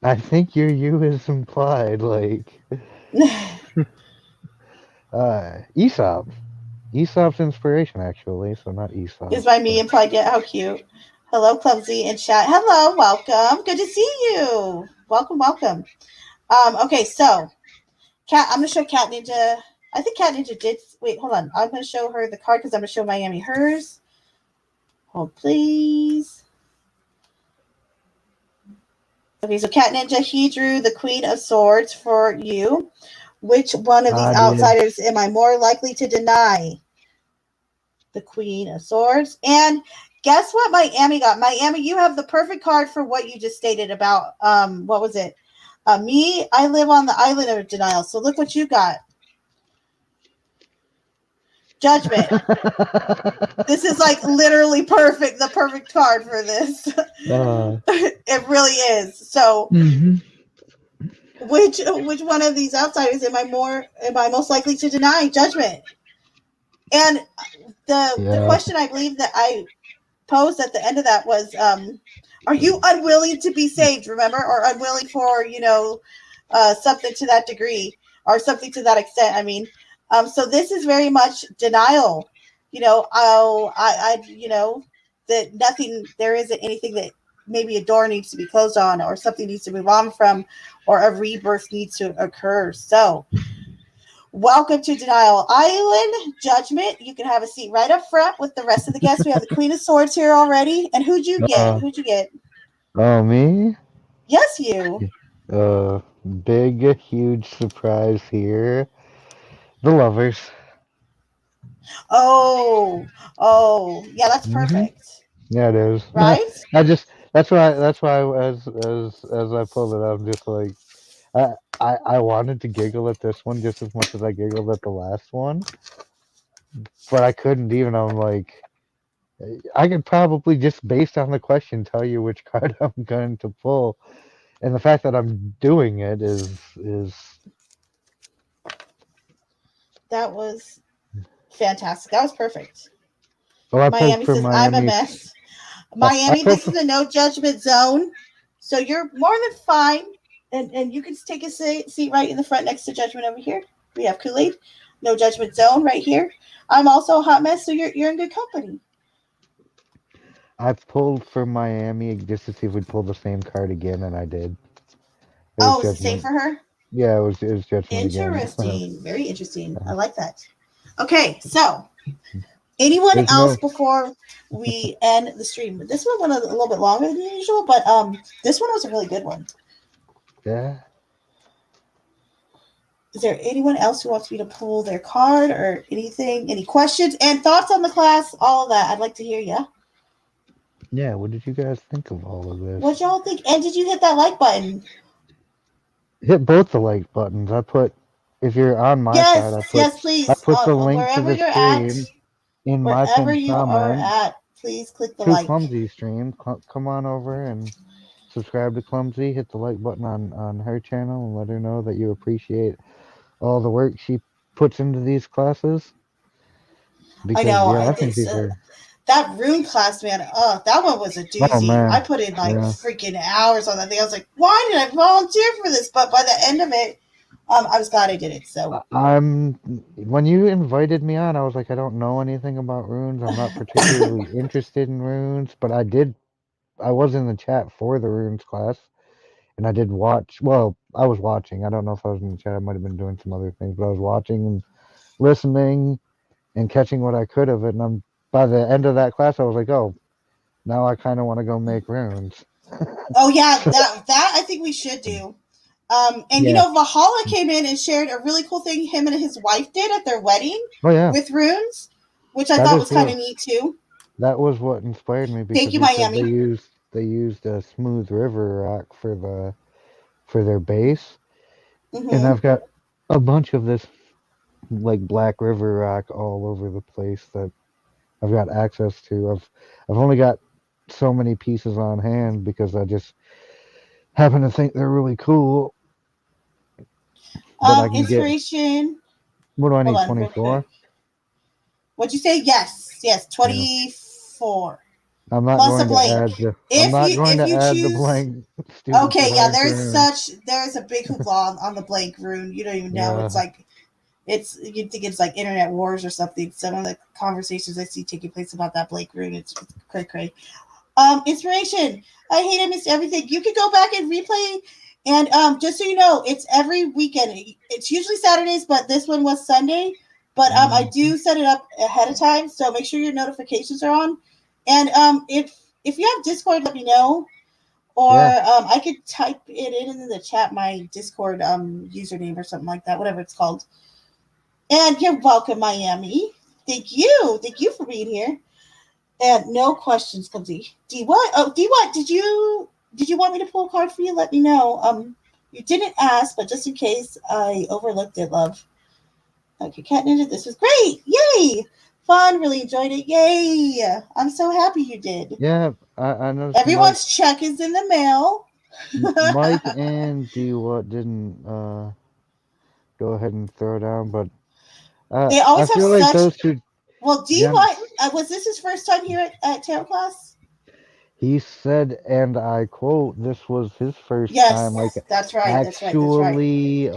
I think your you is implied. Like Aesop. Aesop's inspiration, actually. So not Is Aesop's, by me but implied yet? How cute. Hello, Clumsy and chat. Hello, welcome. Good to see you. Welcome, welcome. Okay, so Cat, I'm gonna show Cat Ninja. I think Cat Ninja did. Wait, hold on. I'm gonna show her the card because I'm gonna show Miami hers. Hold, please. Okay, so Cat Ninja, he drew the Queen of Swords for you. Which one of these I did. outsiders am I more likely to deny? The Queen of Swords. And guess what Miami got? Miami, you have the perfect card for what you just stated about what was it? Me, I live on the island of denial. So look what you got. Judgment. This is like literally perfect, the perfect card for this. uh, It really is. So hmm which one of these outsiders am I most likely to deny? Judgment. And the Yeah. question I believe that I posed at the end of that was, are you unwilling to be saved, remember, or unwilling for, something to that degree or something to that extent? I mean, so this is very much denial. That nothing, there isn't anything that maybe a door needs to be closed on or something needs to move on from or a rebirth needs to occur. So welcome to Denial Island. Judgment. You can have a seat right up front with the rest of the guests. We have the Queen of Swords here already. And who'd you get? Uh, Who'd you get? oh, me? Yes, you. Uh, Big, huge surprise here. The lovers. Oh, yeah, that's hmm perfect. Yeah, it is. Right? I just that's why as I pulled it up, I'm just like I I wanted to giggle at this one just as much as I giggled at the last one, but I couldn't even. I'm like I could probably just based on the question tell you which card I'm going to pull, and the fact that I'm doing it is That was fantastic. That was perfect. well, I pulled Miami for says, I'm a Miami. mess. I Miami, pulled this for is a no judgment zone. So you're more than fine. And you can take a seat right in the front next to Judgment over here. We have Kool Aid. No judgment zone right here. I'm also a hot mess, so you're in good company. I pulled for Miami just to see if we'd pull the same card again, and I did. It was Oh, it's the same for Judgment. her? Yeah, it was Judgment again. Interesting. Very interesting. I like that. Okay, so anyone There's else no before we end the stream? This one went a little bit longer than usual, but this one was a really good one. yeah Is there anyone else who wants me to pull their card or anything? Any questions and thoughts on the class? All of that. I'd like to hear you. yeah. What did you guys think of all of this? What y'all think? And did you hit that like button? Hit both the like buttons. I put if you're on my side, Yes, yes, I please. put the link to Wherever the you're at, stream in my wherever pinned you are comment. at, please click the To like. Clumsy stream, come on over and subscribe to Clumsy. Hit the like button on her channel and let her know that you appreciate all the work she puts into these classes. I Because know. yeah, I think these are. That rune class, man. That one was a Oh doozy. I man, put in like yeah. freaking hours on that thing. I was like, why did I volunteer for this? But by the end of it, I was glad I did it. So, I'm when you invited me on, I was like, I don't know anything about runes. I'm not particularly interested in runes, but I was in the chat for the runes class, and I did watch. Well, I was watching. I don't know if I was in the chat. I might have been doing some other things, but I was watching and listening and catching what I could of it. And by the end of that class, I was like, oh, now I kind of want to go make runes. oh yeah, So that I think we should do. And yeah. Valhalla came in and shared a really cool thing him and his wife did at their wedding Oh yeah. with runes, which I That thought is was kind what of neat too. what inspired me Thank because you, they said Miami. they used a smooth river rock for their base, and Mm-hmm. I've got a bunch of this like black river rock all over the place that I've got access to. I've only got so many pieces on hand because I just happen to think they're really cool, but I can get. Inspiration. What do I Hold need? on, real 24. quick. What'd you say? Yes, Yeah. 24 I'm not plus a going to blank. add the. I'm If not you going if to you add the choose, blank student okay, yeah, blank rune. there's a big hoopla on the blank rune. You don't even know. It's Yeah. like you'd think it's like internet wars or something. Some of the conversations I see taking place about that blank rune, it's cray cray. Inspiration. I hate I missed everything. You can go back and replay. And just so you know, it's every weekend. It's usually Saturdays, but this one was Sunday. But I hmm do set it up ahead of time, so make sure your notifications are on. And if you have Discord, let me know, or Yeah. I could type it in the chat my Discord username or something like that, whatever it's called. And you're welcome, Miami. Thank you for being here. And no questions, come D. D what? Oh, D what? Did you want me to pull a card for you? Let me know. You didn't ask, but just in case I overlooked it, love. Okay, Cat Ninja, this was great. Yay! Fun, really enjoyed it. Yay! I'm so happy you did. Yeah, I noticed Everyone's check is in the mail. Mike and D what didn't go ahead and throw down, but They I always have feel like such. those two. Well, Yeah, was this his first time here at Tarot Class? he said, and I quote, "This was his first time, like Yes, that's right. That's right. That's right. actually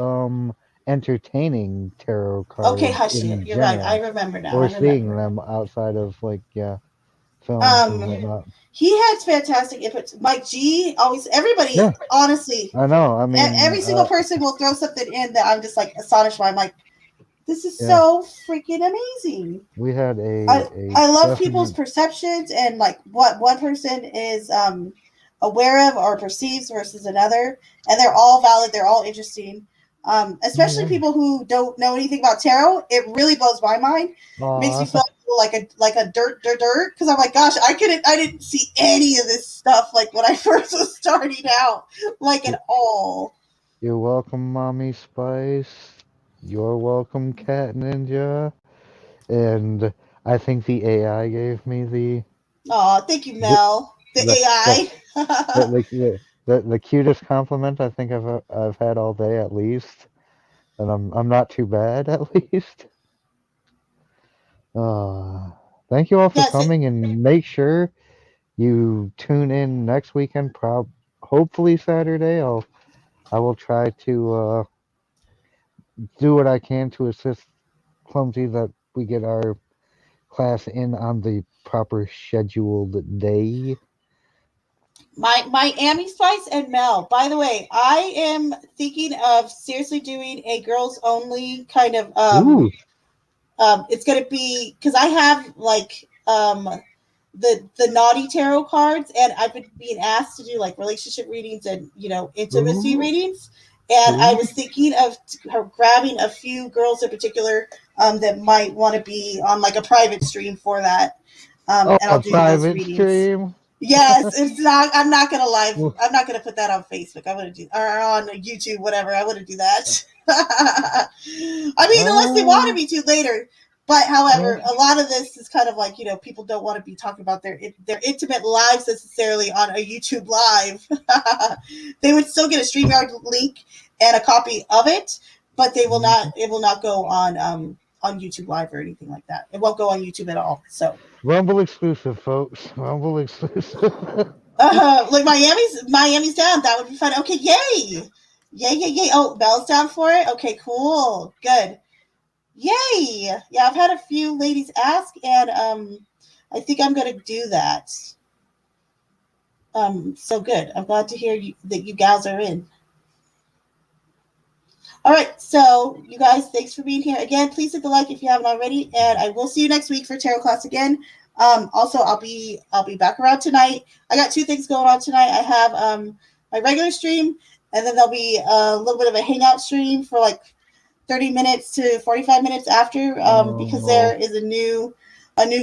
entertaining tarot Okay, cards hush it. in You're right. I general, remember now. or I seeing remember. them outside of like films and Um, whatnot." he had fantastic input. Mike G, always, Yeah, everybody, honestly, I know. I mean, every single person will throw something in that I'm just like astonished by. I'm like, this is yeah, so freaking amazing. we had I a I love people's definite. perceptions and like what one person is aware of or perceives versus another, and they're all valid. They're all interesting. Oh Especially yeah. people who don't know anything about tarot. It really blows my mind. It makes me Aw. feel like a dirt because I'm like, gosh, I didn't see any of this stuff like when I first was starting out, like You- at all. You're welcome, Mommy Spice. You're welcome, Cat Ninja. And I think the AI gave me Oh, thank you, the Mel. The the the the, AI. the cutest compliment I think I've had all day at least, and I'm not too bad at least. Uh, Thank you all for yes, coming, and make sure you tune in next weekend. Hopefully Saturday. I will try to do what I can to assist Clumsy that we get our class in on the proper scheduled day. my Amy Spice and Mel. By the way, I am thinking of seriously doing a girls only kind of Ooh, it's gonna be because I have like the naughty tarot cards, and I've been being asked to do like relationship readings and intimacy ooh, readings. And I ooh. was thinking of grabbing a few girls in particular that might want to be on like a private stream for that, Oh, and a I'll do those private readings. stream. Yes, it's not. I'm not gonna live. Well, I'm not gonna put that on Facebook. I want to do or on YouTube, whatever. I want to do that. I mean, unless they wanted uh, me to later. But yeah. however, a lot of this is kind of like people don't want to be talking about their intimate lives necessarily on a YouTube live. They would still get a StreamYard link and a copy of it, but they will not. Mhm. It will not go on YouTube Live or anything like that. It won't go on YouTube at all. So Rumble exclusive, folks. Rumble exclusive. like Miami's down. That would be fun. Okay, yay, yay, yay, yay. Oh, Belle's down for it. Okay, cool, good, yay. Yeah, I've had a few ladies ask, and I think I'm gonna do that. So good. I'm glad to hear that you gals are in. All right, so you guys, thanks for being here again. Please hit the like if you haven't already, and I will see you next week for tarot class again. Also, I'll be back around tonight. I got two things going on tonight. I have my regular stream, and then there'll be a little bit of a hangout stream for like 30 minutes to 45 minutes after, because Oh, there is a new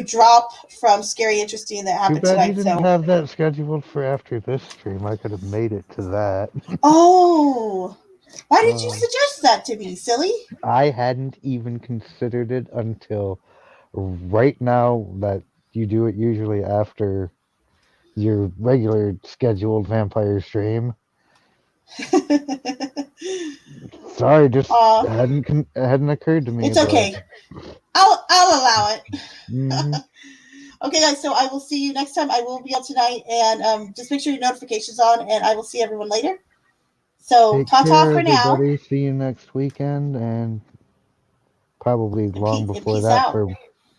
drop from Scary Interesting that too happened bad you tonight. didn't So, have that scheduled for after this stream. I could have made it to that. oh, why did you Uh, suggest that to me, silly? I hadn't even considered it until right now that you do it usually after your regular scheduled vampire stream. Sorry, just uh, hadn't occurred to me, it's but okay. I'll allow it. hmm Okay, guys. So I will see you next time. I will be on tonight, and just make sure your notifications on, and I will see everyone later. So take ta ta care, for now, everybody. See you next weekend, and probably and long before peace that out. for